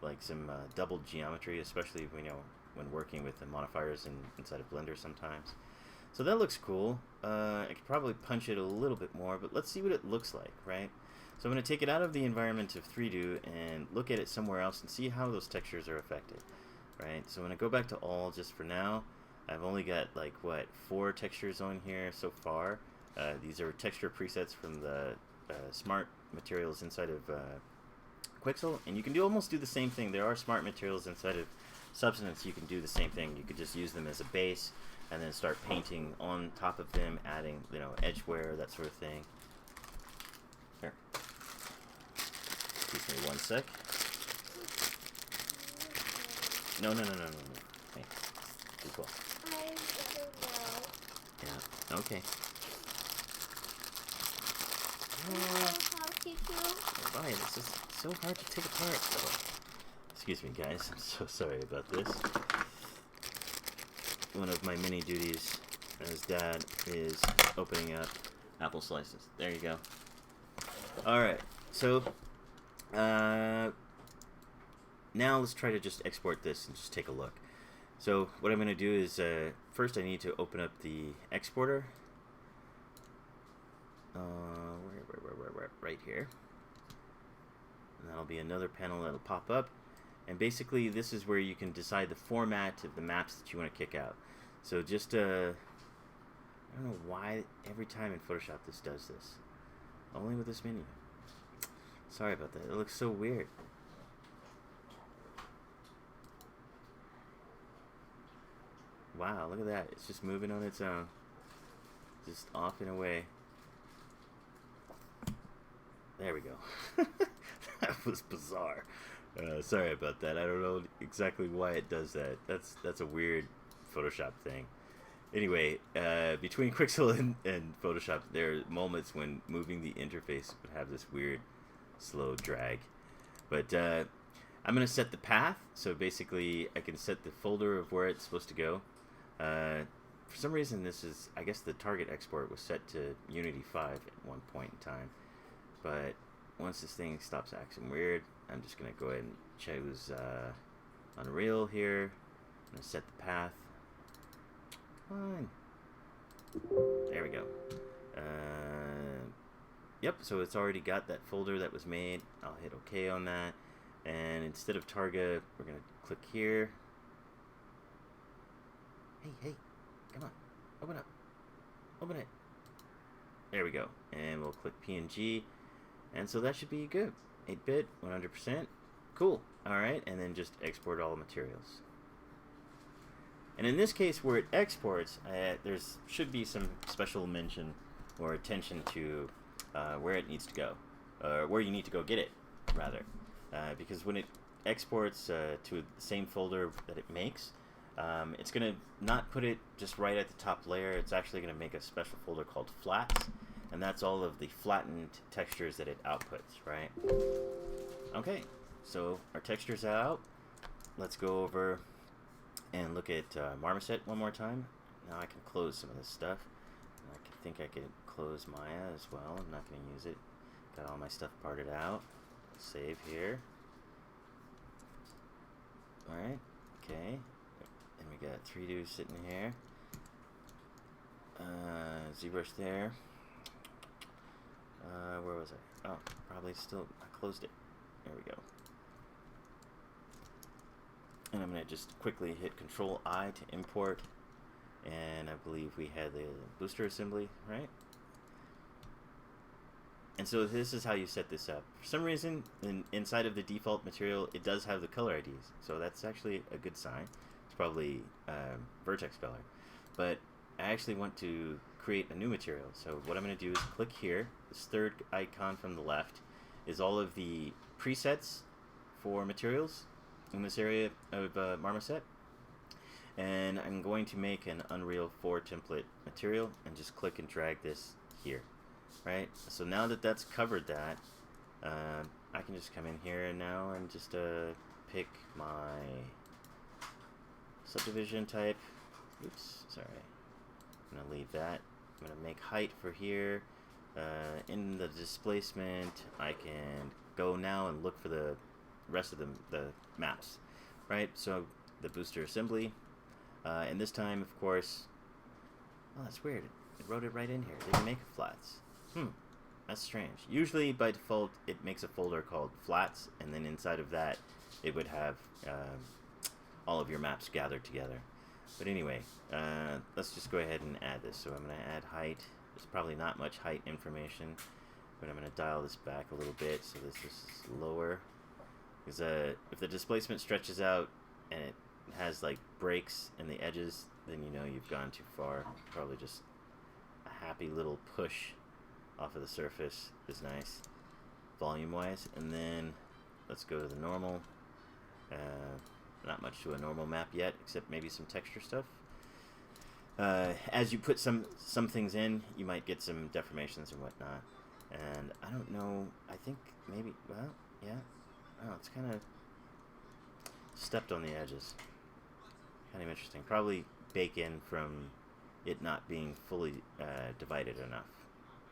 like some double geometry, especially when working with the modifiers inside of Blender sometimes. So that looks cool. I could probably punch it a little bit more, but let's see what it looks like, right? So I'm going to take it out of the environment of 3Do and look at it somewhere else and see how those textures are affected, right? So I'm going to go back to all just for now. I've only got like, 4 textures on here so far. These are texture presets from the smart materials inside of Qixel, and you can almost do the same thing. There are smart materials inside of Substance. You can do the same thing. You could just use them as a base and then start painting on top of them, adding, edge wear, that sort of thing. Here. Excuse me one sec. No. Hey, be cool. I don't know. Yeah, okay. How to do? Right, it's just so hard to take apart. Excuse me, guys. I'm so sorry about this. One of my mini duties as dad is opening up apple slices. There you go. Alright, so now let's try to just export this and just take a look. So what I'm going to do is first I need to open up the exporter. Where? Right here. And that'll be another panel that'll pop up. And basically this is where you can decide the format of the maps that you want to kick out. So just, I don't know why every time in Photoshop this does this. Only with this menu. Sorry about that. It looks so weird. Wow, look at that. It's just moving on its own. Just off and away. There we go. That was bizarre. Sorry about that. I don't know exactly why it does that. That's a weird Photoshop thing. Anyway, between Qixel and Photoshop, there are moments when moving the interface would have this weird slow drag. But I'm going to set the path. So basically, I can set the folder of where it's supposed to go. For some reason, I guess the target export was set to Unity 5 at one point in time. But once this thing stops acting weird, I'm just going to go ahead and choose Unreal here. I'm going to set the path. Fine. There we go. Yep, so it's already got that folder that was made. I'll hit OK on that. And instead of target, we're going to click here. Hey, come on. Open up. Open it. There we go. And we'll click PNG. And so that should be good. 8-bit, 100%. Cool. Alright, and then just export all materials. And in this case, where it exports, there should be some special mention or attention to where it needs to go. Where you need to go get it, rather. Because when it exports to the same folder that it makes, it's going to not put it just right at the top layer. It's actually going to make a special folder called flats. And that's all of the flattened textures that it outputs, right? Okay, so our texture's out. Let's go over and look at Marmoset one more time. Now I can close some of this stuff. And I think I can close Maya as well. I'm not going to use it. Got all my stuff parted out. Save here. Alright, okay. And we got 3Do sitting here. ZBrush there. Where was I? Oh, probably still, I closed it. There we go. And I'm going to just quickly hit Control-I to import. And I believe we had the booster assembly, right? And so this is how you set this up. For some reason, inside of the default material, it does have the color IDs. So that's actually a good sign. It's probably vertex color. But I actually want to create a new material. So what I'm going to do is click here. This third icon from the left is all of the presets for materials in this area of Marmoset. And I'm going to make an Unreal 4 template material and just click and drag this here. Right? So now that that's covered that, I can just come in here now and just pick my subdivision type. Oops, sorry. I'm going to leave that. I'm going to make height for here. In the displacement, I can go now and look for the rest of the maps. Right? So the booster assembly. And this time, of course, oh, that's weird. It wrote it right in here. They didn't make it flats. That's strange. Usually, by default, it makes a folder called flats, and then inside of that, it would have all of your maps gathered together. But anyway, let's just go ahead and add this. So I'm going to add height. There's probably not much height information, but I'm going to dial this back a little bit so this is lower. Because if the displacement stretches out and it has like breaks in the edges, then you know you've gone too far. Probably just a happy little push off of the surface is nice, volume-wise. And then let's go to the normal. Not much to a normal map yet, except maybe some texture stuff. As you put some things in, you might get some deformations and whatnot. And I don't know. I think maybe. Well, yeah. Oh, it's kind of stepped on the edges. Kind of interesting. Probably bake in from it not being fully divided enough.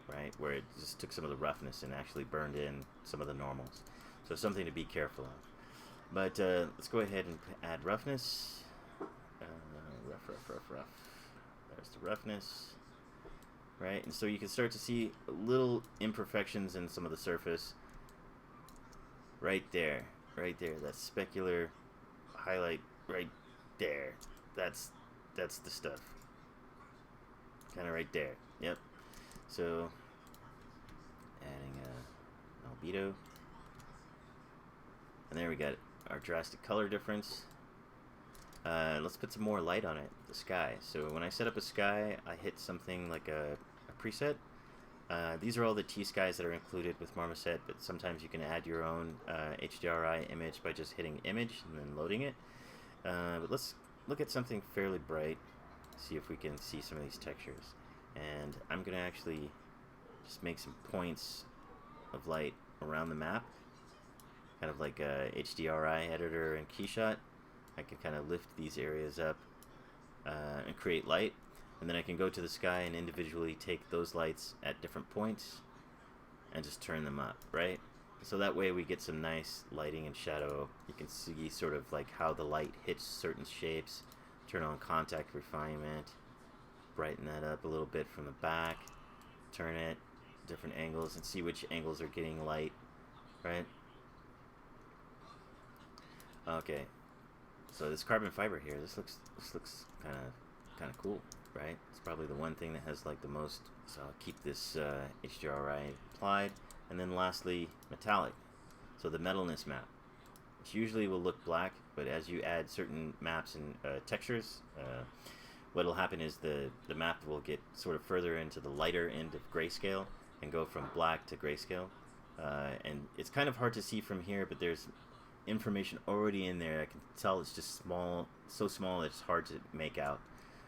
Right, where it just took some of the roughness and actually burned in some of the normals. So something to be careful of. But let's go ahead and add roughness. Rough. There's the roughness. Right, and so you can start to see little imperfections in some of the surface. Right there. That specular highlight right there. That's the stuff. Kind of right there. Yep. So, adding an albedo. And there we got our drastic color difference. Let's put some more light on it, the sky. So when I set up a sky, I hit something like a preset. These are all the T-skies that are included with Marmoset, but sometimes you can add your own HDRI image by just hitting image and then loading it. But let's look at something fairly bright, see if we can see some of these textures. And I'm going to actually just make some points of light around the map, kind of like a HDRI editor and Keyshot. I can kind of lift these areas up and create light, and then I can go to the sky and individually take those lights at different points and just turn them up, right? So that way we get some nice lighting and shadow. You can see sort of like how the light hits certain shapes, turn on contact refinement, brighten that up a little bit from the back, turn it different angles and see which angles are getting light, right? Okay, so this carbon fiber here, this looks kind of cool, right? It's probably the one thing that has like the most, so I'll keep this HDRI applied. And then lastly, metallic, so the metalness map, which usually will look black, but as you add certain maps and textures, what will happen is the map will get sort of further into the lighter end of grayscale and go from black to grayscale. And it's kind of hard to see from here, but there's information already in there. I can tell it's just small, so small that it's hard to make out.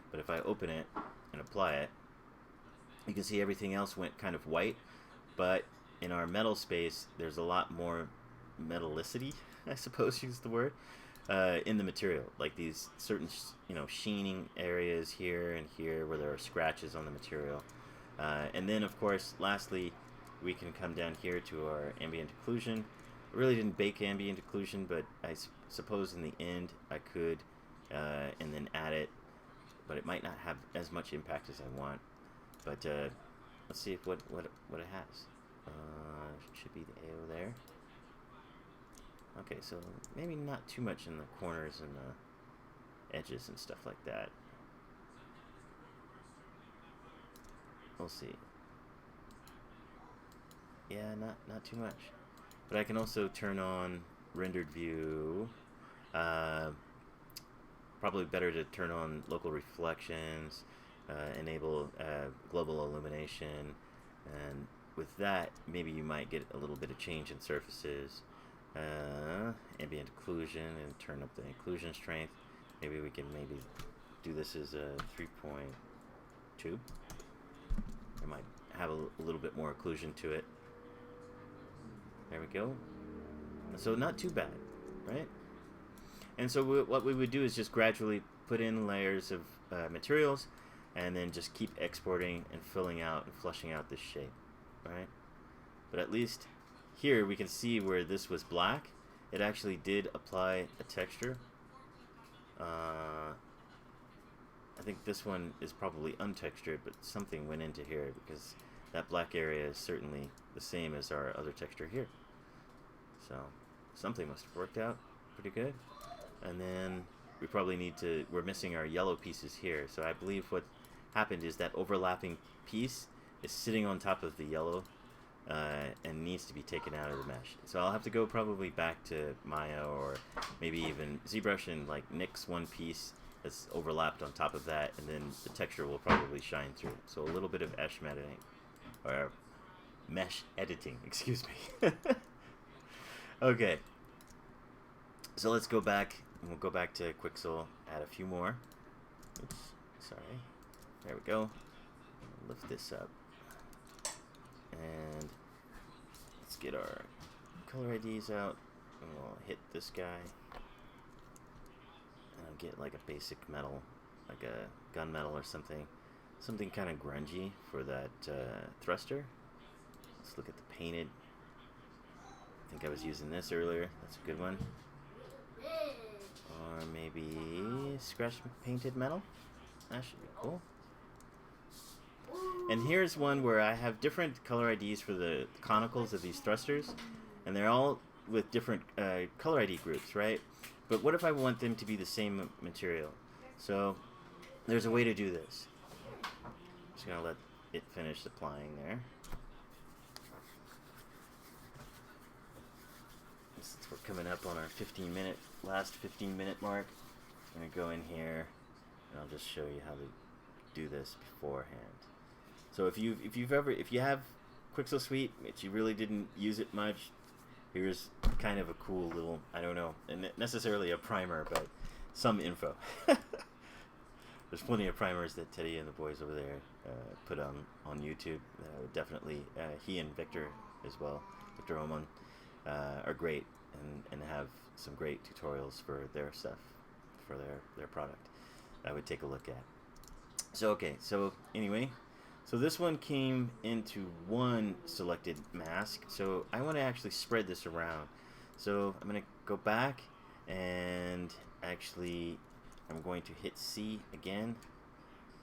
But if I open it and apply it, you can see everything else went kind of white. But in our metal space, there's a lot more metallicity, I suppose is the word, in the material. Like these certain, sheening areas here and here where there are scratches on the material. And then, of course, lastly, we can come down here to our ambient occlusion. I really didn't bake ambient occlusion, but I suppose in the end I could, and then add it, but it might not have as much impact as I want. But let's see if what it has. Should be the AO there. Okay, so maybe not too much in the corners and the edges and stuff like that. We'll see. Yeah, not too much. But I can also turn on rendered view. Probably better to turn on local reflections, enable global illumination, and with that, maybe you might get a little bit of change in surfaces. Ambient occlusion, and turn up the occlusion strength. Maybe we can do this as a 3.2. It might have a little bit more occlusion to it. There we go. So not too bad, right? And so what we would do is just gradually put in layers of materials, and then just keep exporting and filling out and flushing out this shape, right? But at least here we can see where this was black, it actually did apply a texture. I think this one is probably untextured, but something went into here because that black area is certainly the same as our other texture here. So something must have worked out pretty good. And then we probably need to, we're missing our yellow pieces here. So I believe what happened is that overlapping piece is sitting on top of the yellow and needs to be taken out of the mesh. So I'll have to go probably back to Maya or maybe even ZBrush and like nix one piece that's overlapped on top of that, and then the texture will probably shine through. So a little bit of mesh editing, excuse me. Okay, so let's go back, and we'll go back to Qixel, add a few more. Oops, sorry. There we go. Lift this up. And let's get our color IDs out, and we'll hit this guy. And I'll get like a basic metal, like a gunmetal or something. Something kind of grungy for that thruster. Let's look at the painted. I think I was using this earlier. That's a good one. Or maybe scratch painted metal. That should be cool. And here's one where I have different color IDs for the conicals of these thrusters, and they're all with different color ID groups, right? But what if I want them to be the same material? So there's a way to do this. Just gonna let it finish applying there. Since we're coming up on our last 15 minute mark, I'm gonna go in here and I'll just show you how to do this beforehand. So if you have Qixel Suite, but you really didn't use it much, here's kind of a cool little, I don't know, and necessarily a primer, but some info. There's plenty of primers that Teddy and the boys over there put on YouTube. Definitely, he and Victor as well, Victor Oman, are great and have some great tutorials for their stuff, for their product. I would take a look at. So okay, so anyway, so this one came into one selected mask. So I want to actually spread this around. So I'm going to go back and actually I'm going to hit C again.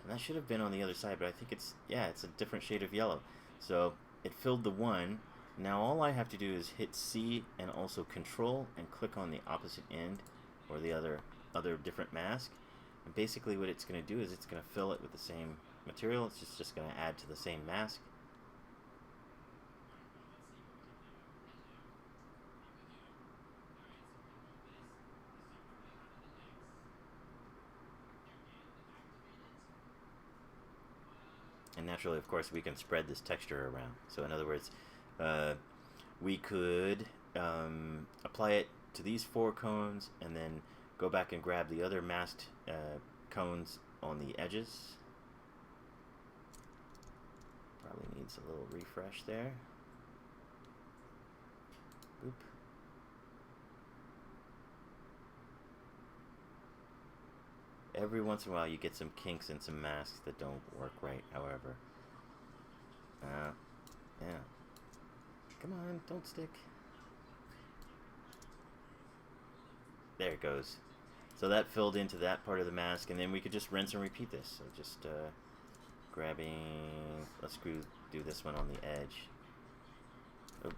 And that should have been on the other side, but I think it's a different shade of yellow. So it filled the one. Now all I have to do is hit C and also Control and click on the opposite end or the other different mask. And basically what it's going to do is it's going to fill it with the same material. It's just going to add to the same mask. And naturally, of course, we can spread this texture around. So in other words, we could apply it to these 4 cones and then go back and grab the other masked cones on the edges. Probably needs a little refresh there. Oop. every once in a while you get some kinks and some masks that don't work right, however. Yeah. Come on, don't stick. There it goes. So that filled into that part of the mask, and then we could just rinse and repeat this. So just grabbing, let's do this one on the edge. Oh.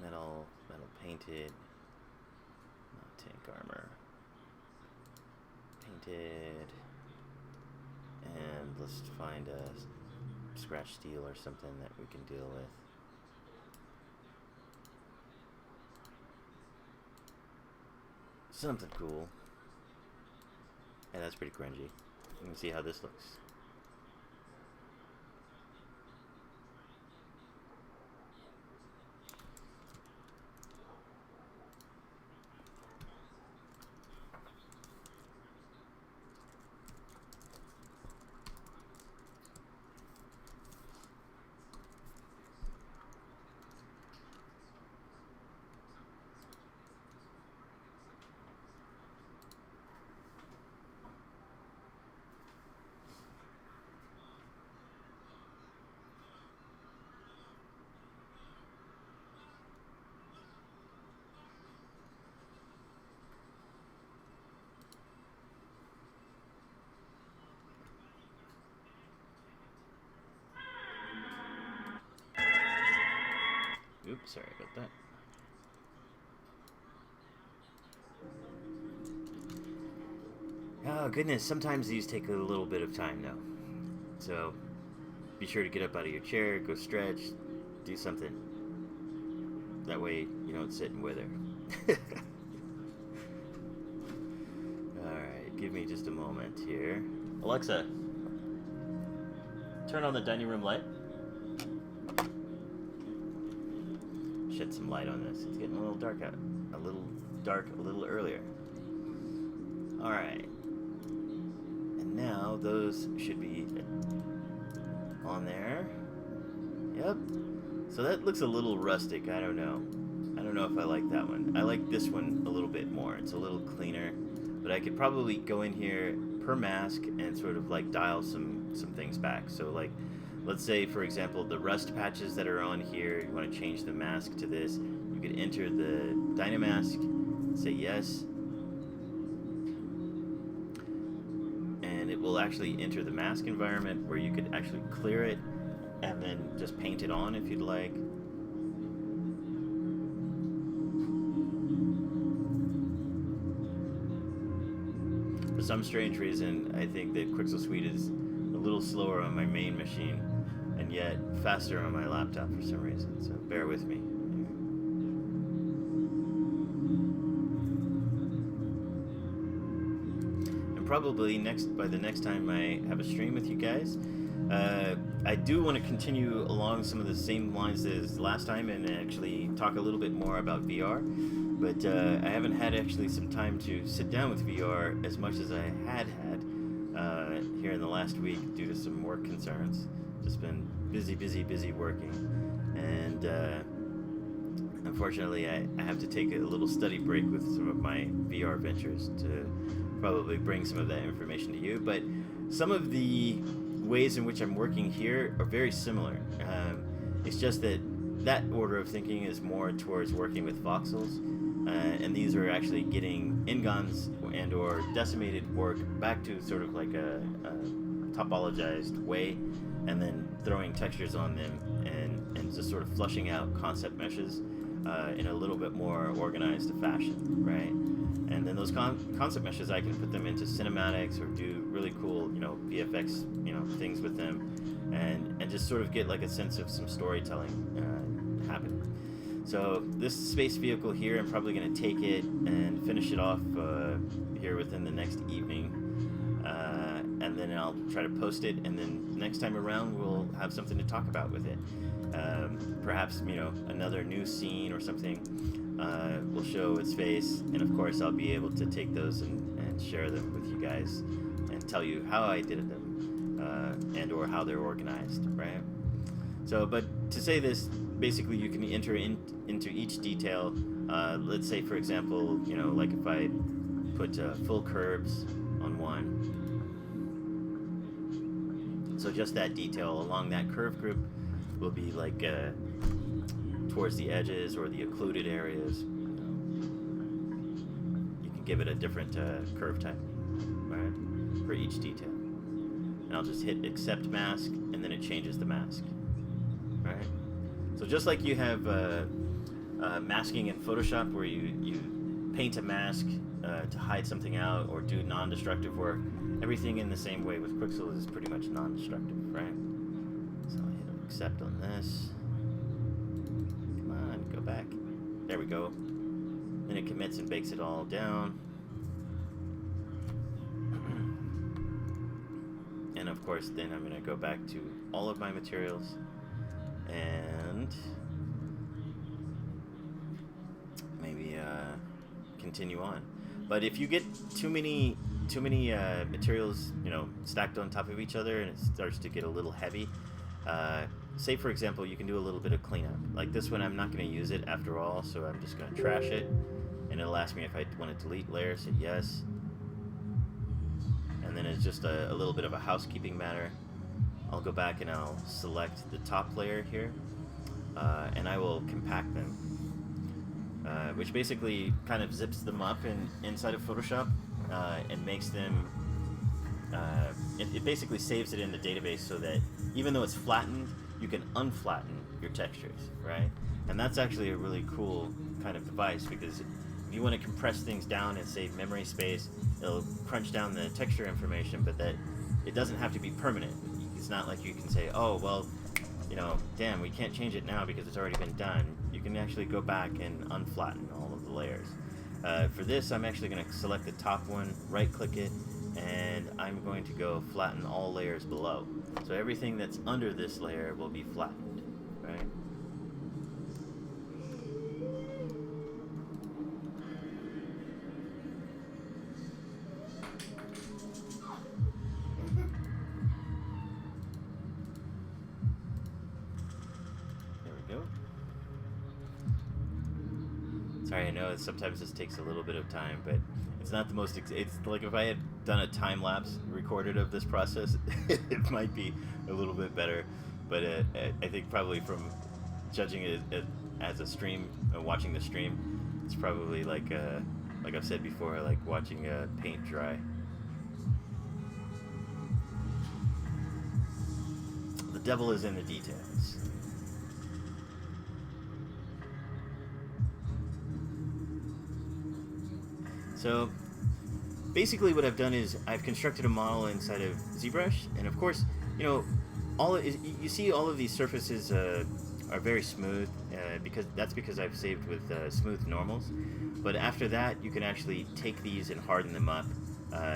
Metal painted, not tank armor. Painted, and let's find a scratch steel or something that we can deal with. Something cool. Yeah, that's pretty cringy. You can see how this looks. Oops, sorry about that. Oh goodness, sometimes these take a little bit of time now. So be sure to get up out of your chair, go stretch, do something. That way you don't sit and wither. Alright, give me just a moment here. Alexa, turn on the dining room light. Shed some light on this. It's getting a little dark out. A little earlier. Alright. And now those should be on there. Yep. So that looks a little rustic. I don't know. I don't know if I like that one. I like this one a little bit more. It's a little cleaner. But I could probably go in here per mask and sort of like dial some things back. So like, let's say, for example, the rust patches that are on here, you want to change the mask to this. You could enter the Dynamask, say yes, and it will actually enter the mask environment where you could actually clear it and then just paint it on if you'd like. For some strange reason, I think that Qixel Suite is a little slower on my main machine and yet faster on my laptop for some reason, so bear with me. And probably by the next time I have a stream with you guys, I do want to continue along some of the same lines as last time and actually talk a little bit more about VR, but I haven't had actually some time to sit down with VR as much as I had here in the last week due to some work concerns. Just been busy working, and unfortunately I have to take a little study break with some of my VR ventures to probably bring some of that information to you. But some of the ways in which I'm working here are very similar. It's just that order of thinking is more towards working with voxels, and these are actually getting ingons and or decimated work back to sort of like a topologized way, and then throwing textures on them and just sort of flushing out concept meshes in a little bit more organized fashion, right? And then those concept meshes, I can put them into cinematics or do really cool, VFX, things with them, and just sort of get like a sense of some storytelling happening. So this space vehicle here, I'm probably going to take it and finish it off here within the next evening. And then I'll try to post it, and then next time around we'll have something to talk about with it. Perhaps, another new scene or something will show its face, and of course I'll be able to take those and share them with you guys and tell you how I did them, and or how they're organized, right? So, but to say this, basically you can enter into each detail. Let's say, for example, you know, like if I put full curves on one. So just that detail along that curve group will be like towards the edges or the occluded areas. You can give it a different curve type, right, for each detail. And I'll just hit accept mask, and then it changes the mask, right? So just like you have masking in Photoshop, where you paint a mask to hide something out or do non-destructive work, everything in the same way with Qixel is pretty much non-destructive, right? So I'll hit accept on this. Come on, go back. There we go. Then it commits and bakes it all down. And of course, then I'm going to go back to all of my materials and maybe continue on. But if you get too many materials, you know, stacked on top of each other, and it starts to get a little heavy, say for example, you can do a little bit of cleanup. Like this one, I'm not going to use it after all, so I'm just going to trash it, and it'll ask me if I want to delete layers. Hit yes. And then it's just a little bit of a housekeeping matter. I'll go back and I'll select the top layer here, and I will compact them, which basically kind of zips them up inside of Photoshop and makes them, it basically saves it in the database so that even though it's flattened, you can unflatten your textures, right? And that's actually a really cool kind of device, because if you want to compress things down and save memory space, it'll crunch down the texture information, but that it doesn't have to be permanent. It's not like you can say, oh, well, you know, damn, we can't change it now because it's already been done. You can actually go back and unflatten all of the layers. For this, I'm actually going to select the top one, right-click it, and I'm going to go flatten all layers below. So everything that's under this layer will be flattened, right? Sorry, I know sometimes this takes a little bit of time, but it's not the most. It's like if I had done a time lapse recorded of this process, it might be a little bit better. But I think probably from judging it as a stream, watching the stream, it's probably like I've said before, like watching paint dry. The devil is in the details. So basically what I've done is I've constructed a model inside of ZBrush, and of course, you know, you see all of these surfaces are very smooth, because I've saved with smooth normals. But after that, you can actually take these and harden them up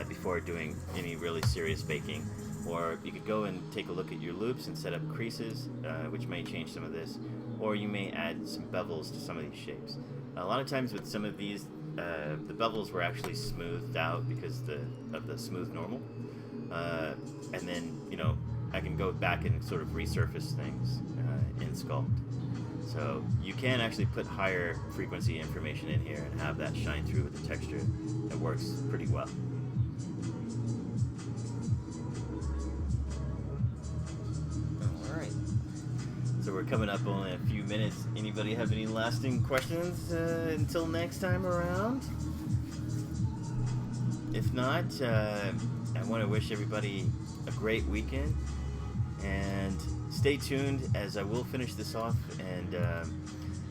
before doing any really serious baking. Or you could go and take a look at your loops and set up creases, which may change some of this. Or you may add some bevels to some of these shapes. A lot of times with some of these, the bevels were actually smoothed out because of the smooth normal, and then, you know, I can go back and sort of resurface things in Sculpt. So you can actually put higher frequency information in here and have that shine through with the texture. It works pretty well. Alright, so we're coming up on a few minutes. Anybody have any lasting questions until next time around? If not, I want to wish everybody a great weekend, and stay tuned as I will finish this off, and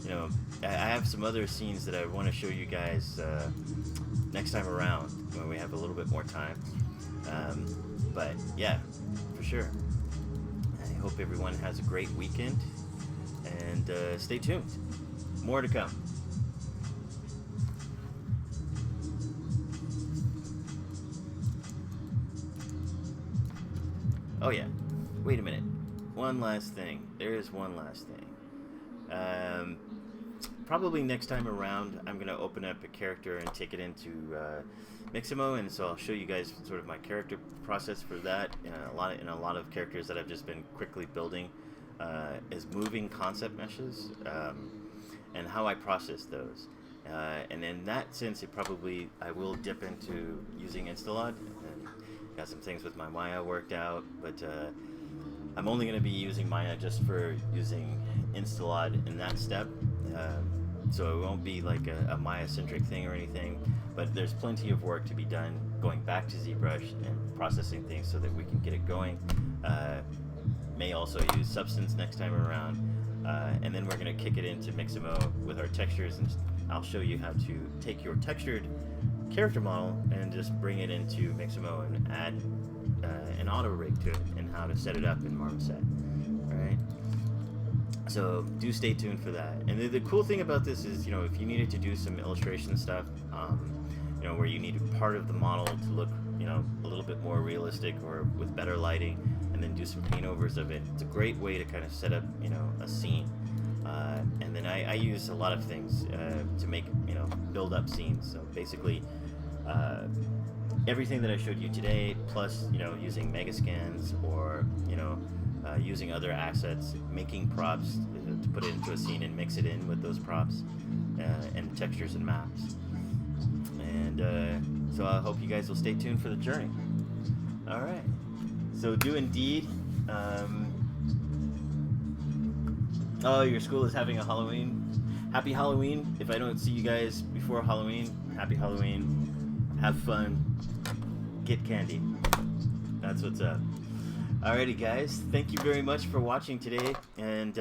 you know, I have some other scenes that I want to show you guys next time around when we have a little bit more time. But yeah, for sure. I hope everyone has a great weekend, and stay tuned. More to come. Oh yeah, wait a minute. One last thing. There is one last thing. Probably next time around, I'm going to open up a character and take it into Mixamo, and so I'll show you guys sort of my character process for that, in a lot of characters that I've just been quickly building. as moving concept meshes, and how I process those. And in that sense, I will dip into using Instalod, and got some things with my Maya worked out, but I'm only going to be using Maya just for using Instalod in that step. So it won't be like a Maya-centric thing or anything, but there's plenty of work to be done going back to ZBrush and processing things so that we can get it going. May also use Substance next time around, and then we're going to kick it into Mixamo with our textures, and I'll show you how to take your textured character model and just bring it into Mixamo and add an auto rig to it, and how to set it up in Marmoset. Alright? So do stay tuned for that. And the cool thing about this is, if you needed to do some illustration stuff, where you need part of the model to look, a little bit more realistic or with better lighting, and then do some paint overs of it, it's a great way to kind of set up, a scene. And then I use a lot of things to make, build up scenes. So basically, everything that I showed you today, plus, using Megascans or, using other assets, making props to put it into a scene and mix it in with those props, and textures and maps. And so I hope you guys will stay tuned for the journey. Alright, so do indeed. Oh, your school is having a Halloween. Happy Halloween. If I don't see you guys before Halloween, happy Halloween. Have fun. Get candy. That's what's up. Alrighty, guys. Thank you very much for watching today, and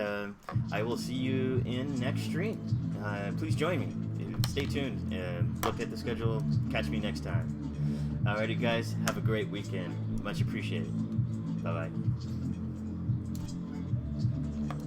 I will see you in next stream. Please join me. Stay tuned and look at the schedule. Catch me next time. Alrighty, guys. Have a great weekend. Much appreciated. Bye-bye.